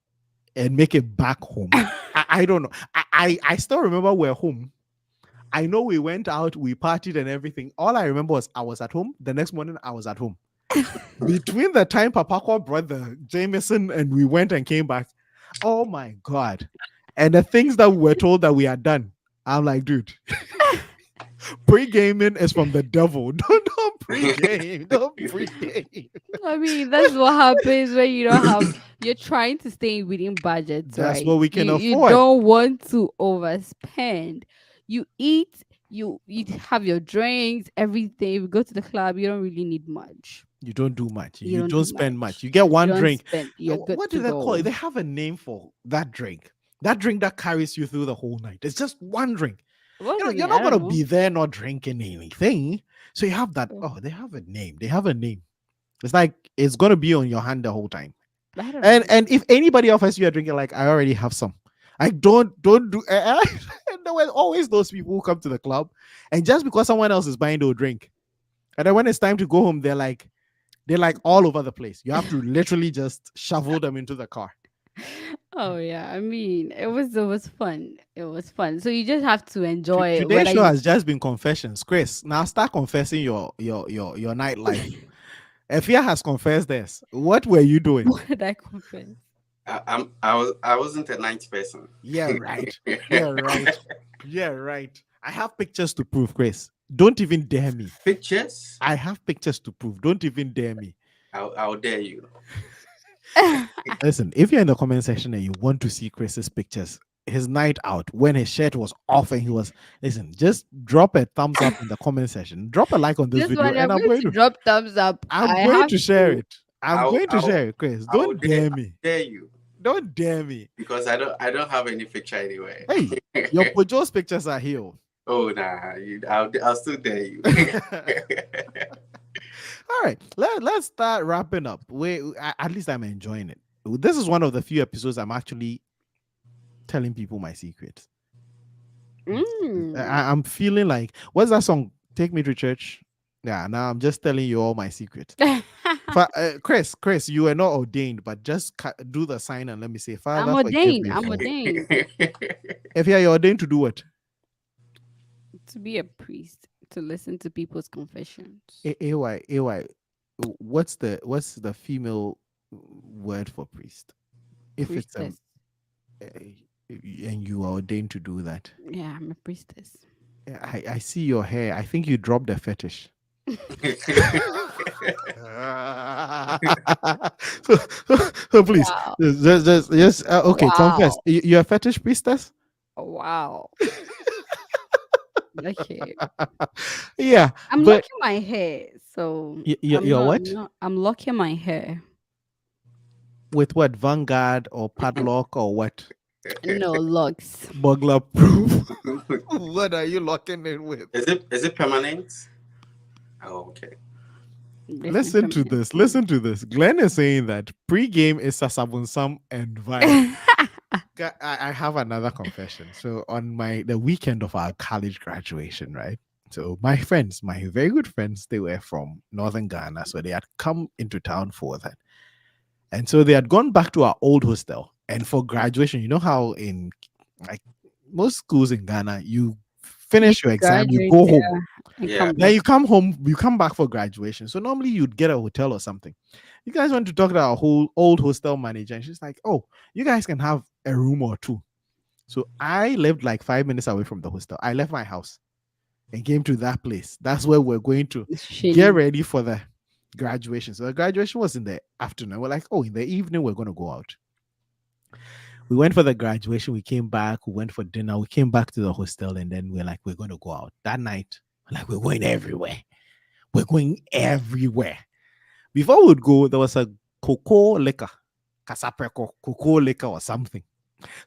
and make it back home, I don't know. I still remember we're home. I know we went out, we partied and everything. All I remember was I was at home. The next morning, I was at home. Between the time Papako brought the Jameson and we went and came back, oh my God. And the things that we were told that we had done, I'm like, dude, pre-gaming is from the devil. Don't pre-game. Don't pre-game. I mean, that's what happens when you don't have you're trying to stay within budgets, That's right? what we can You afford. don't want to overspend. You eat, you have your drinks, everything. You go to the club, you don't really need much. You don't do much. You You don't don't do spend much. much. You get You one don't drink. spend, you're good What do to they call it? go. They have a name for that drink. That drink that carries you through the whole night. It's just one drink. What's the You're name? not I don't gonna know. be there not drinking anything. So you have that. Oh, Oh, they have a name. They have a name. It's like it's gonna be on your hand the whole time. I don't And know. and if anybody offers you a drink, you're like, I already have some. Like don't do. And there were always those people who come to the club, and just because someone else is buying their drink, and then when it's time to go home, they're like all over the place. You have to literally just shovel them into the car. Oh yeah, I mean, it was fun. It was fun. So you just have to enjoy it, Today's whether show you has just been confessions. Chris, now start confessing your nightlife. Efia has confessed this. What were you doing? what did I confess. I wasn't a night person. Yeah, right. Yeah, right. Yeah, right. I have pictures to prove, Chris. Don't even dare me. Pictures? I have pictures to prove. Don't even dare me. I'll dare you. Listen, if you're in the comment section and you want to see Chris's pictures, his night out when his shirt was off and he was, listen, just drop a thumbs up in the comment section. Drop a like on this This video, one, and I'm going to drop thumbs up. I'm I going have to share to. it. I'm I'll going to I'll share it, Chris. I'll Don't dare I'll me. dare you Don't dare me. because I don't have any picture anywhere. Hey, your Pojo's pictures are here. Oh nah, I'll still dare you. All right, let's start wrapping up. At least I'm enjoying it. This is one of the few episodes I'm actually telling people my secrets. Mm. I'm feeling like, what's that song? Take Me to Church. Yeah, now I'm just telling you all my secrets. Chris, you are not ordained, but just do the sign and let me say, I'm Father, forgive ordained. me I'm for. ordained If you're ordained to do what? to be a priest, to listen to people's confessions. AY, what's the female word for priest? If it's Priestess. and you are ordained to do that. Yeah, I'm a priestess. I see your hair. I think you dropped a fetish. so, so please, Wow. just okay. Confess. Wow. You're a fetish priestess. Wow. Okay. Yeah, I'm but locking my hair. So you're what? I'm locking my hair. With what? Vanguard or padlock or what? No locks. Burglar proof. What are you locking it with? Is it permanent? Oh, okay. Listen to this. Listen to this. Glenn is saying that pre-game is sasabunsam and vibe. I have another confession. So on the weekend of our college graduation, right? So my friends, my very good friends, they were from northern Ghana, so they had come into town for that, and so they had gone back to our old hostel. And for graduation, you know how in like most schools in Ghana, you You finish your exam, you graduate, go home. yeah, and Yeah. come Then back. you come home, you come back for graduation. So normally you'd get a hotel or something. You guys went to talk to our whole old hostel manager, and she's like, "Oh, you guys can have a room or two." So I lived like 5 minutes away from the hostel. I left my house and came to that place. That's where we're going to It's get shady. ready for the graduation. So the graduation was in the afternoon. We're like, "Oh, in the evening we're going to go out." We went for the graduation. We came back. We went for dinner. We came back to the hostel, and then we're like, "We're going to go out." That night, like, we're going everywhere. We're going everywhere. Before we would go, there was a cocoa liquor, Casapreco, cocoa liquor or something.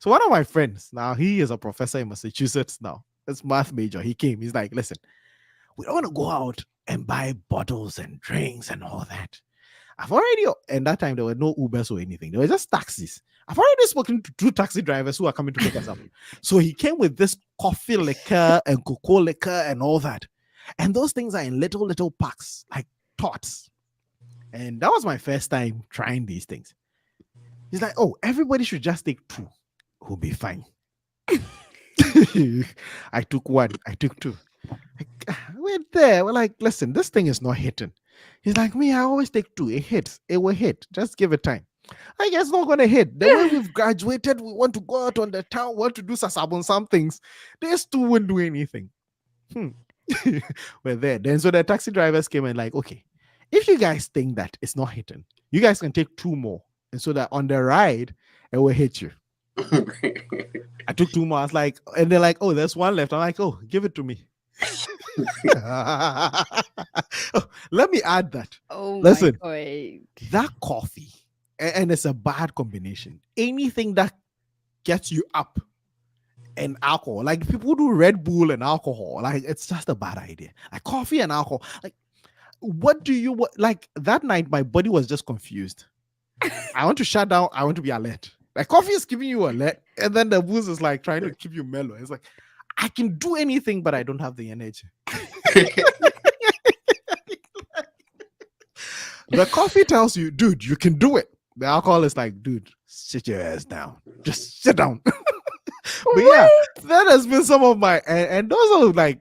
So one of my friends, now he is a professor in Massachusetts now. It's math major. He came. He's like, "Listen, we don't want to go out and buy bottles and drinks and all that. I've already, and that time there were no Ubers or anything. There were just taxis. I've already spoken to 2 taxi drivers who are coming to pick us up." So he came with this coffee liquor and cocoa liquor and all that. And those things are in little packs, like tots. And that was my first time trying these things. He's like, "Oh, everybody should just take 2. We'll be fine." I took 1. I took 2. We're there. We're like, "Listen, this thing is not hitting." He's like, "Me, I always take 2. It hits. It will hit. Just give it time." I guess not gonna hit. The way we've graduated, we want to go out on the town, want to do sasabon some things. These 2 won't do anything. We're there. Then so the taxi drivers came and like, "Okay, if you guys think that it's not hitting, you guys can take 2 more. And so that on the ride, it will hit you." I took 2 more. I was like, and they're like, "Oh, there's 1 left." I'm like, "Oh, give it to me." Oh, let me add that. Oh Listen, my god. that coffee, and it's a bad combination. Anything that gets you up and alcohol, like people do Red Bull and alcohol, like it's just a bad idea. Like coffee and alcohol, like what do you what? Like that night, my body was just confused. I want to shut down. I want to be alert. Like coffee is giving you alert, and then the booze is like trying to keep you mellow. It's like I can do anything, but I don't have the energy. The coffee tells you, "Dude, you can do it." The alcohol is like, dude, sit your ass down. Just sit down. But yeah, What? that has been some of my and those are like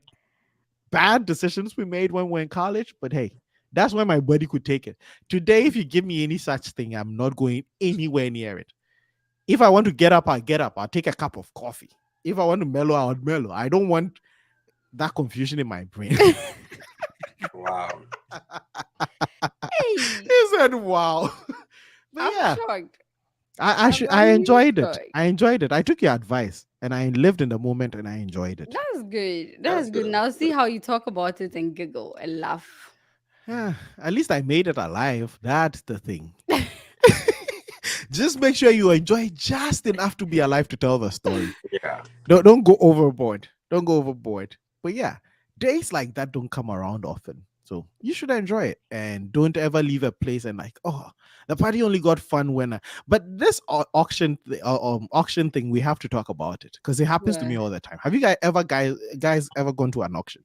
bad decisions we made when we are in college. But hey, that's when my body could take it. Today, if you give me any such thing, I'm not going anywhere near it. If I want to get up, I'll get up. I'll take a cup of coffee. If I want to mellow, I'll mellow. I don't want that confusion in my brain. Wow. Hey, He said, wow. But I'm yeah, shocked. I I'm really enjoyed it. shocked. I enjoyed it. I took your advice and I lived in the moment and I enjoyed it. That's good. That's That's good. good. Now see how you talk about it and giggle and laugh. Yeah, at least I made it alive. That's the thing. Just make sure you enjoy just enough to be alive to tell the story. Yeah. Don't go overboard. Don't go overboard. But yeah, days like that don't come around often. So you should enjoy it and don't ever leave a place and like, oh, the party only got fun when. But this auction thing, we have to talk about it because it happens to me Where? all the time. Have you guys ever gone to an auction?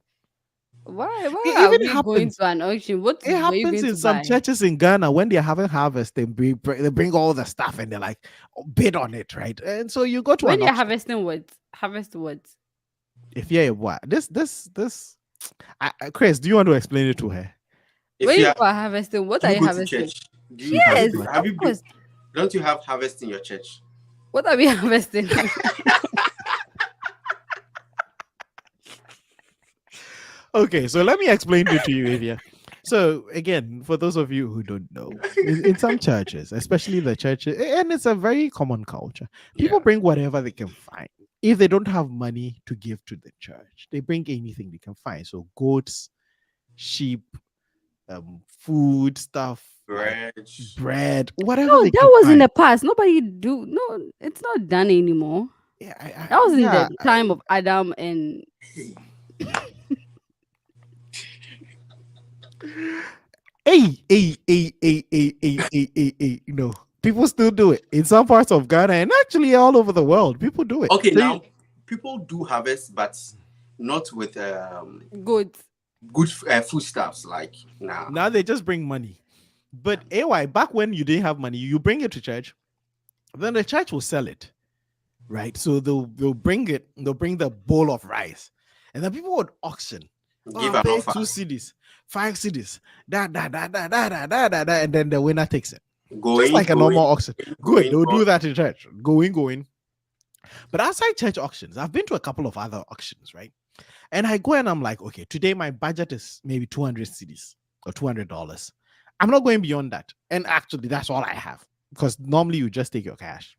Why It are even we going happens. to an auction? What It were you happens going in to some buy? churches in Ghana when they're having harvest. They bring all the stuff and they're like, "Oh, bid on it, right?" And so you go to When an you're auction. harvesting what? Harvest what? If yeah, what this, Chris, do you want to explain it to her? If When you you are, are harvesting, what do are you you go to harvesting? church? Do you Yes, have of you been? course. Don't you have harvest in your church? What are we harvesting? Okay, so let me explain it to you, Avia. So again, for those of you who don't know, in some churches, especially the churches, and it's a very common culture, people Yeah. bring whatever they can find. If they don't have money to give to the church, they bring anything they can find. So goats, sheep, food stuff like Bread. bread, whatever No, they that can was in find. the past. Nobody do no, it's not done anymore. Yeah, That was in yeah. the time of Adam and Hey. People still do it in some parts of Ghana and actually all over the world. People do it. Okay, So you, now people do harvest, but not with goods. good foodstuffs. Like now, now they just bring money. But AY, back when you didn't have money, you bring it to church, then the church will sell it, right? So they'll bring it, they'll bring the bowl of rice, and then people would auction. Oh, give I'll an pay offer. 2 CDs, 5 CDs, and then the winner takes it. Just Going, like a normal going, auction. Good, going. they'll do that in church. Going. But outside church auctions, I've been to a couple of other auctions, right? And I go and I'm like, okay, today my budget is maybe 200 CDs or $200. I'm not going beyond that. And actually, that's all I have because normally you just take your cash.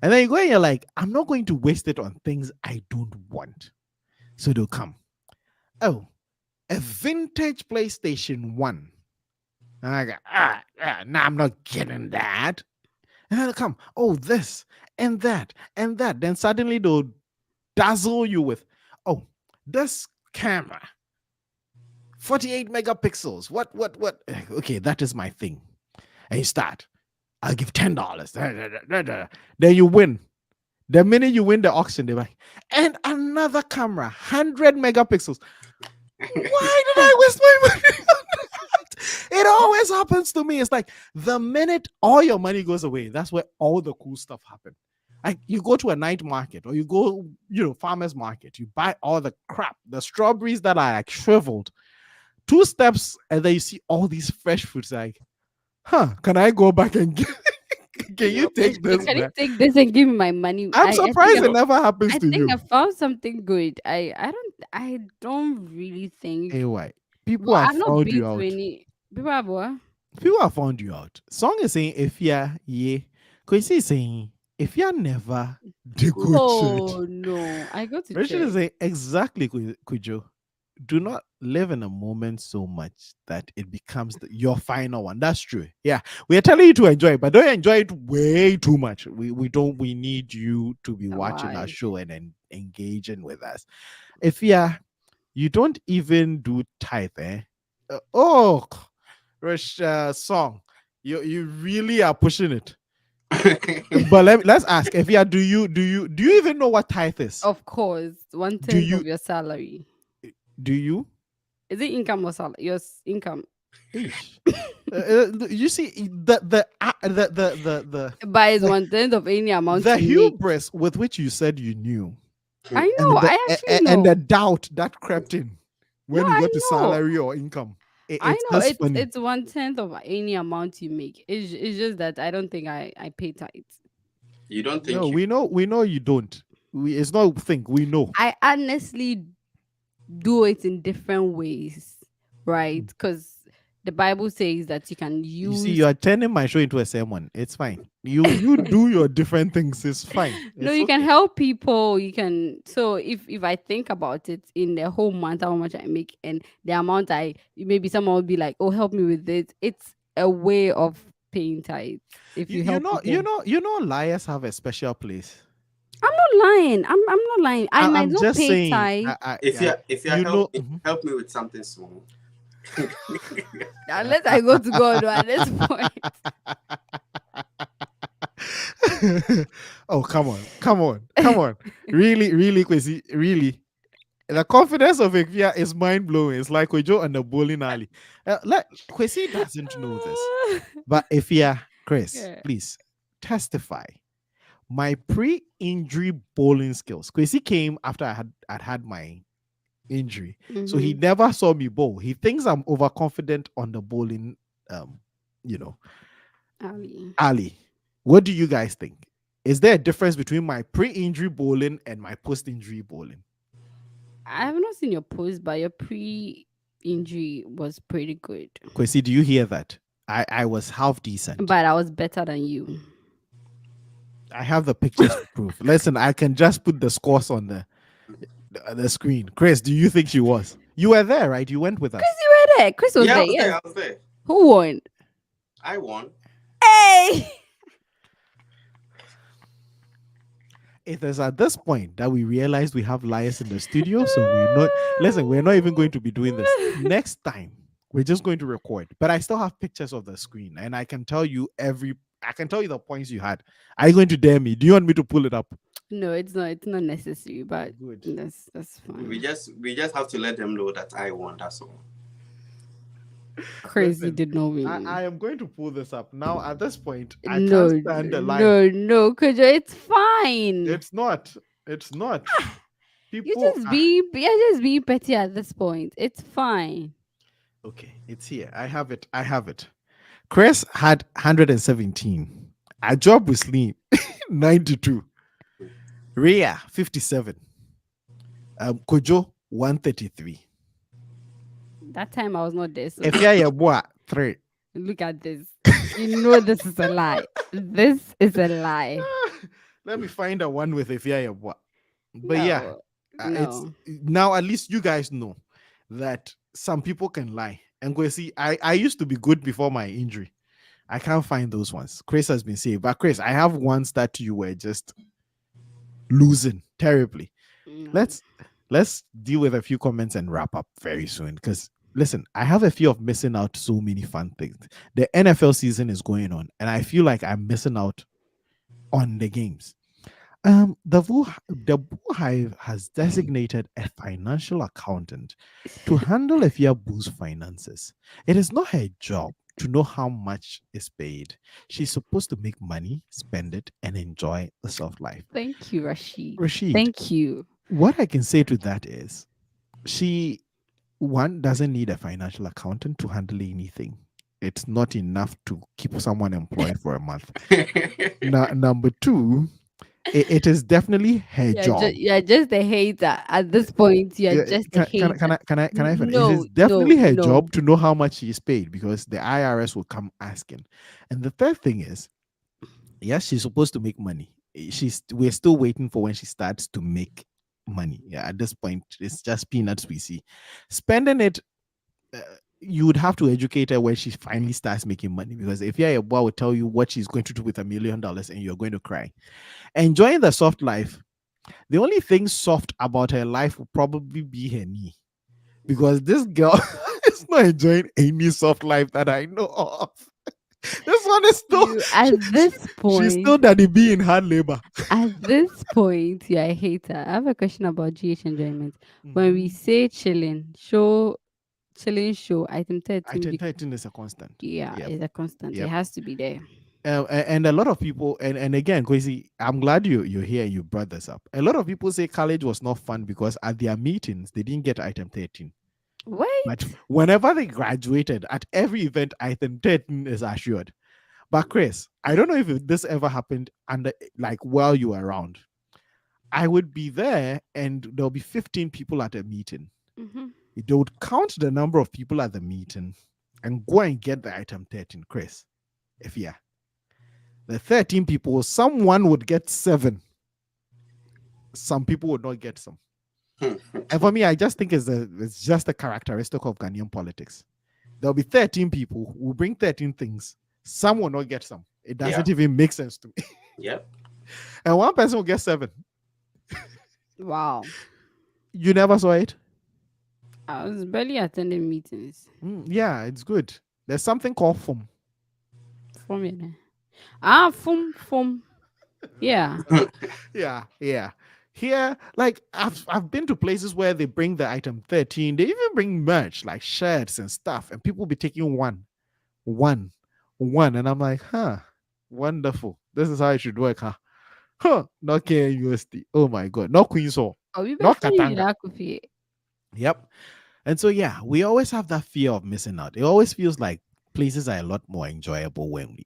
And then you go and you're like, I'm not going to waste it on things I don't want. So they'll come. Oh, a vintage PlayStation 1. And I go, nah, I'm not getting that. And then they'll come, oh, this and that and that. Then suddenly they'll dazzle you with, oh, this camera, 48 megapixels. What? Okay, that is my thing. And you start, I'll give $10. Then you win. The minute you win the auction, they're like, and another camera, 100 megapixels. Why did I waste my money on that? It always happens to me. It's like the minute all your money goes away, that's where all the cool stuff happens. Like you go to a night market or you go, farmer's market, you buy all the crap, the strawberries that are like shriveled. 2 steps, and then you see all these fresh fruits. Like, can I go back and can you take this Can you back? take this and give me my money? I'm I think surprised it never happens I to think you. I found something good. I don't really think. Anyway, people Well, have I've not found been you to out. any. People have what? People have found you out. Song is saying if you're yeah. Kwesi is saying if you're never the good church. Oh no, I go to Richard is church. saying exactly Kujo. Do not live in a moment so much that it becomes your final one. That's true. Yeah, we are telling you to enjoy it, but don't enjoy it way too much. We need you to be watching our Why? show and engaging with us. If you don't even do tithe, eh? Oh, song, you really are pushing it. But let's ask if do you even know what tithe is? Of course, one Do tenth you of your salary. do you? Is it income or salary? Your income. Ish. You see Buys the 1/10 of any amount the you make. hubris with which you said you knew, I know. and I actually the know. doubt that crept in No, when you I got to know. salary or income. I It's know. just funny. It's 1/10 of any amount you make. It's just that I don't think I pay tithes. You don't No, think you we know you don't. It's not think we know. I honestly do it in different ways, right? Because the Bible says that you can You see, you use. are turning my show into a sermon. It's fine. You do your different things. It's fine. No, It's you can okay. help people. You can. So if I think about it in the whole month, how much I make and the amount I maybe someone will be like, "Oh, help me with this." It's a way of paying tithes if you help people. You know, liars have a special place. I'm not lying. I'm not lying. I might I'm not just pay saying. tithes if you You know. help me with something small. unless I go to God at this point. Oh, come on. Really, really, Kwesi, really. The confidence of Ikvia is mind blowing. It's like Ojo and the bowling alley. Kwesi doesn't know this, but Ifia, Chris, Yeah. please testify. My pre-injury bowling skills. Kwesi came after I'd had my injury, so he Mm-hmm. never saw me bowl. He thinks I'm overconfident on the bowling, um, you know, Ali. alley. What do you guys think? Is there a difference between my pre-injury bowling and my post-injury bowling? I have not seen your post, but your pre-injury was pretty good. Kwesi, do you hear that? I was half decent. But I was better than you. I have the pictures to prove. Listen, I can just put the scores on the screen. Chris, do you think she was? You were there, right? You went with Chris, us. you were there. Chris was Yeah, I there. was there. Yes. I was there. Who won? I won. Hey. It is at this point that we realized we have liars in the studio. So we're not, listen, we're not even going to be doing this. Next time, we're just going to record. But I still have pictures of the screen and I can tell you I can tell you the points you had. Are you going to dare me? Do you want me to pull it up? No, it's not. It's not necessary. But Good. that's fine. We just have to let them know that I won. That's all. Chris, you Listen, did not win. I am going to pull this up. Now, at this point, I No, can't stand the line. no, Kojo, it's fine. It's not. It's not. You People. you're just being petty at this point. It's fine. Okay, it's here. I have it. I have it. Chris had 117. Ajob Wisleen, 92. Rhea, 57. Kojo, 133. That time I was not there. So Efia Yeboah, 3. look at this. You know this is a lie. This is a lie. Let me find a one with Efia Yeboah. But yeah, it's No. now at least you guys know that some people can lie. And go see, I used to be good before my injury. I can't find those ones. Chris has been saying, but Chris, I have ones that you were just losing terribly. No. Let's deal with a few comments and wrap up very soon. Because listen, I have a fear of missing out so many fun things. The NFL season is going on, and I feel like I'm missing out on the games. The Boo Hive has designated a financial accountant to handle Efia Boo's finances. It is not her job to know how much is paid. She's supposed to make money, spend it, and enjoy the soft life. Thank you, Rashid. Rashid, Thank you. what I can say to that is she one doesn't need a financial accountant to handle anything. It's not enough to keep someone employed for a month. Number two, it is definitely her job. You're just a hater at this point. You're Yeah, just a hater. can I finish? It No, is definitely her no. job to know how much she is paid because the IRS will come asking. And the third thing is, yes, she's supposed to make money. We're still waiting for when she starts to make money. Yeah, at this point, it's just peanuts we see. Spending it, uh, you would have to educate her when she finally starts making money because if you're a boy, will tell you what she's going to do with $1 million and you're going to cry. Enjoying the soft life. The only thing soft about her life will probably be her knee because this girl is not enjoying any soft life that I know of. This one is still At this she's point, still daddy be in hard labor. at this point, you're a hater. I have a question about GH enjoyment. When we Mhm. say chilling, show chilling show. Item I 13. think 13 is a constant. Yeah, Yep. it's a constant. It Yep. has to be there. And a lot of people, and again, Kwesi, I'm glad you're here and you brought this up. A lot of people say college was not fun because at their meetings they didn't get item 13. But Wait. whenever they graduated, at every event, item 13 is assured. But Chris, I don't know if this ever happened under like while you were around. I would be there and there'll be 15 people at a meeting. Mm-hmm. They would count the number of people at the meeting and go and get the item 13, Chris. If yeah, the 13 people, someone would get 7. Some people would not get some. And for me, I just think it's just a characteristic of Ghanaian politics. There'll be 13 people who will bring 13 things. Some will not get some. It Yeah. doesn't even make sense to me. Yep. And one person will get 7. Wow. You never saw it? I was barely attending meetings. Yeah, it's good. There's something called FUM. From it. Ah, fum. Yeah. Yeah, yeah. Here, like I've been to places where they bring the item 13. They even bring merch like shirts and stuff, and people be taking one, and I'm like, huh, wonderful. This is how it should work, huh? Huh, not KNUST. Oh my god, not Queen's Hall, Oh, we not best you Katanga. that coffee. Yep. And so yeah, we always have that fear of missing out. It always feels like places are a lot more enjoyable when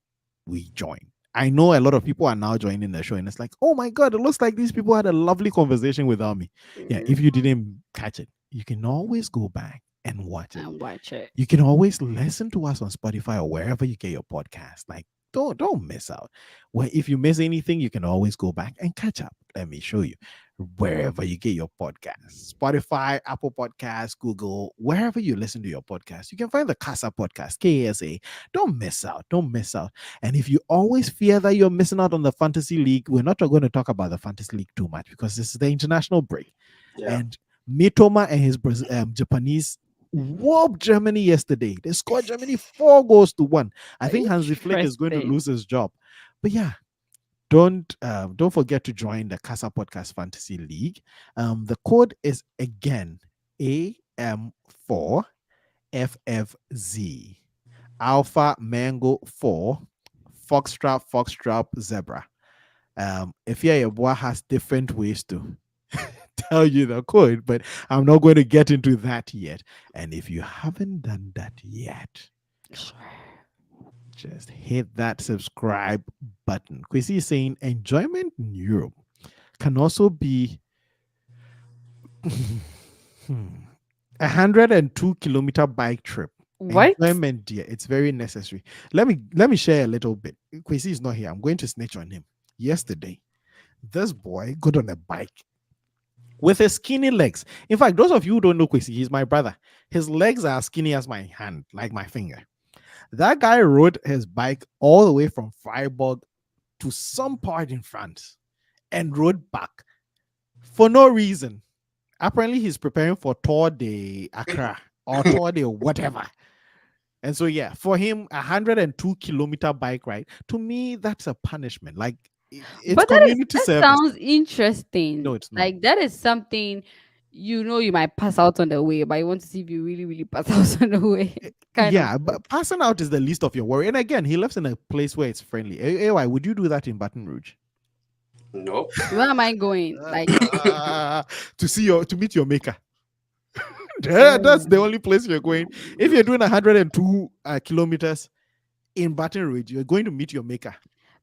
we join. I know a lot of people are now joining the show, and it's like, oh my god, it looks like these people had a lovely conversation without me. Yeah, if you didn't catch it, you can always go back and watch it. And watch it. You can always listen to us on Spotify or wherever you get your podcast. Like, don't miss out. Well, if you miss anything, you can always go back and catch up. Let me show you. Wherever you get your podcast, Spotify, Apple Podcasts, Google, wherever you listen to your podcast, you can find the Casa Podcast, KSA. Don't miss out. Don't miss out. And if you always fear that you're missing out on the Fantasy League, we're not going to talk about the Fantasy League too much because this is the international break. Yeah. And Mitoma and his Japanese whooped Germany yesterday. They scored Germany 4-1. I think Hansi Flick is going to Interesting. lose his job. But yeah, don't forget to join the Casa Podcast Fantasy League. The code is again AM4FFZ Alpha Mango 4 Foxtrot Zebra. If your boy has different ways to tell you the code, but I'm not going to get into that yet. And if you haven't done that yet, just hit that subscribe button. Kwesi is saying enjoyment in Europe can also be 102-kilometer bike trip. What? Enjoyment, dear. It's very necessary. Let me share a little bit. Kwesi is not here. I'm going to snitch on him. Yesterday, this boy got on a bike with his skinny legs. In fact, those of you who don't know Kwesi, he's my brother. His legs are skinny as my hand, like my finger. That guy rode his bike all the way from Freiburg to some part in France and rode back for no reason. Apparently, he's preparing for Tour de Accra or Tour de whatever. And so, yeah, for him, 102-kilometer bike ride, to me, that's a punishment. Like, it's But community that service. sounds interesting. No, it's not. Like that is something you might pass out on the way, but you want to see if you really, really pass out on the way. Yeah, but passing out is the least of your worry. And again, he lives in a place where it's friendly. AY, would you do that in Baton Rouge? Nope. Where am I going? Like to meet your maker. That's the only place you're going. If you're doing 102 kilometers in Baton Rouge, you're going to meet your maker.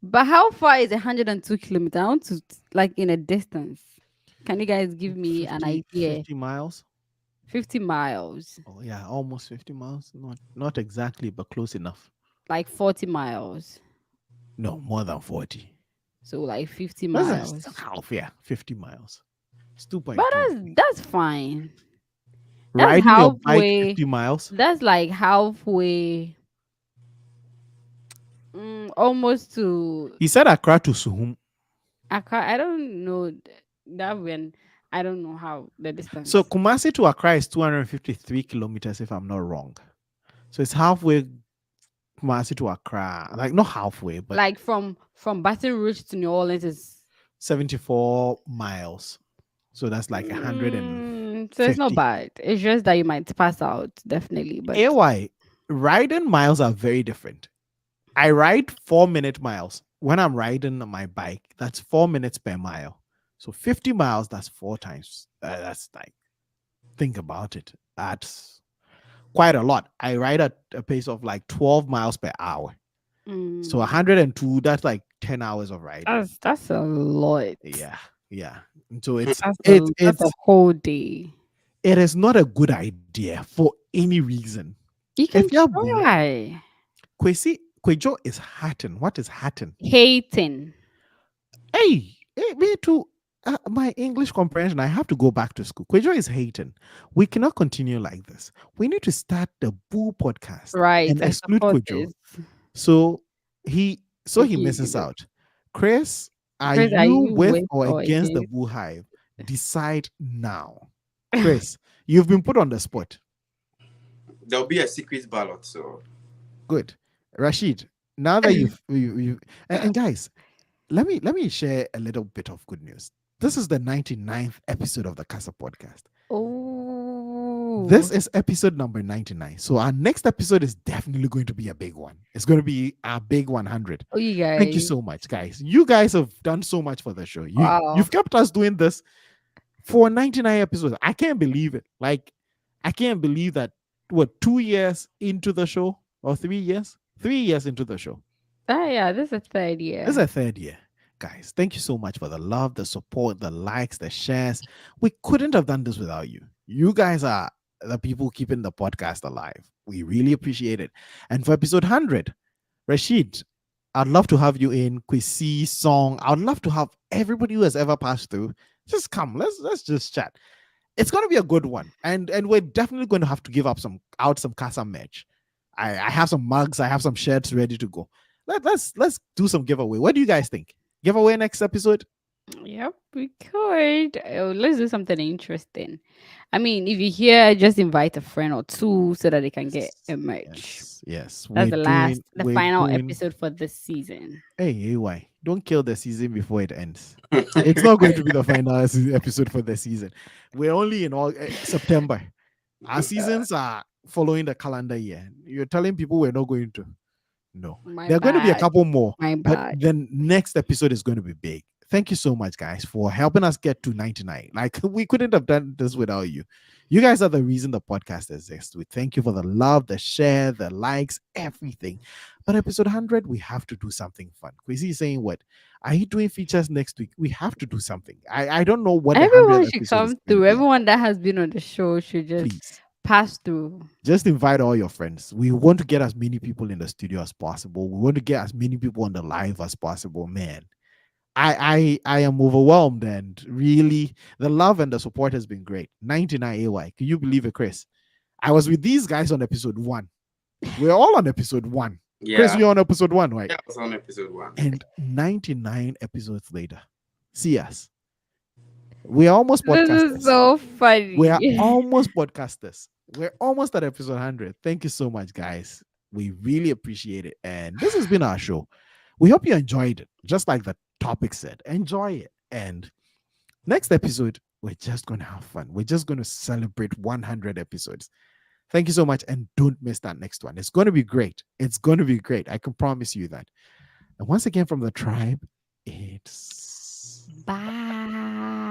But how far is 102 kilometers? I want to like in a distance. Can you guys give me an idea? 50 miles. 50 miles. Oh yeah, almost 50 miles. Not exactly, but close enough. Like 40 miles. No, more than 40. So like 50 That's miles. half, yeah, 50 miles. It's 2.2. But that's fine. That's Riding your bike halfway. 50 miles. That's like halfway. Almost to He said Accra to Suhum. Accra. I don't know that when I don't know how the distance. So Kumasi to Accra is 253 kilometers, if I'm not wrong. So it's halfway Kumasi to Accra. Like not halfway, but like from Baton Rouge to New Orleans is 74 miles. So that's like 100 and So it's not 50. bad. It's just that you might pass out, definitely. But AY, riding miles are very different. I ride 4 minute miles. When I'm riding on my bike, that's 4 minutes per mile. So 50 miles, that's four times. That's like, think about it. That's quite a lot. I ride at a pace of like 12 miles per hour. So mm, 102, that's like 10 hours of riding. that's a lot. Yeah. Yeah. And so it's That's a whole day. it is not a good idea for any reason. You If can you're boo, try. Kwesi Kwejo is hatting. What is hatting? Hating. Hey, me too. My English comprehension, I have to go back to school. Kwejo is hating. We cannot continue like this. We need to start the Boo podcast Right. and I exclude support Kwejo. this. So he Okay. misses out. Chris, are Chris, are you you with with or or against the against? Boo Hive? Decide now. Chris, you've been put on the spot. There'll be a secret ballot. So Good. Rashid, now that you and guys, let me share a little bit of good news. This is the 99th episode of the Casa podcast. Oh. This is episode number 99. So our next episode is definitely going to be a big one. It's going to be our big 100. Oh, you Thank you guys. so much, guys. You guys have done so much for the show. Wow. You've kept us doing this for 99 episodes. I can't believe it. Like, I can't believe that, what, 2 years into the show or 3 years? 3 years into the show. Ah, yeah, this is a third This is year. a third year. Guys, thank you so much for the love, the support, the likes, the shares. We couldn't have done this without you. You guys are the people keeping the podcast alive. We really appreciate it. And for episode 100, Rashid, I'd love to have you in. Kwesi, Song. I'd love to have everybody who has ever passed through. Just come. Let's just chat. It's gonna be a good one. And we're definitely going to have to give up some Casa merch. I have some mugs, I have some shirts ready to go. Let's do some giveaway. What do you guys think? Giveaway next episode? Yep, we could. Oh, let's do something interesting. I mean, if you're here, just invite a friend or two so that they can get Yes, a merch. yes. That's the We're final doing. episode for this season. Hey, AY, don't kill the season before it ends. It's not going to be the final episode for the season. We're only in all September. Our seasons are following the calendar year. You're telling people we're not going to. No, My there are going to be a bad. couple more, My but bad. the next episode is going to be big. Thank you so much, guys, for helping us get to 99. Like, we couldn't have done this without you. You guys are the reason the podcast exists. We thank you for the love, the share, the likes, everything. But episode 100, we have to do something fun. Kwesi is saying, what? Are you doing features next week? We have to do something. I don't know what the Everyone 100th should episode is come going to through. be. Everyone that has been on the show should just Please. pass through. Just invite all your friends. We want to get as many people in the studio as possible. We want to get as many people on the live as possible. Man, I am overwhelmed, and really the love and the support has been great. 99 AY. Can you believe it, Chris? I was with these guys on episode 1. We're all on episode 1. Chris, yeah, you're on episode 1, right? yeah, I was on episode 1. And 99 episodes later. See us. We are almost This is podcasters. so We are funny. almost podcasters. We're almost at episode 100. Thank you so much, guys. We really appreciate it. And this has been our show. We hope you enjoyed it. Just like the topic said, enjoy it. And next episode, we're just going to have fun. We're just going to celebrate 100 episodes. Thank you so much. And don't miss that next one. It's going to be great. It's going to be great. I can promise you that. And once again, from the tribe, it's Bye.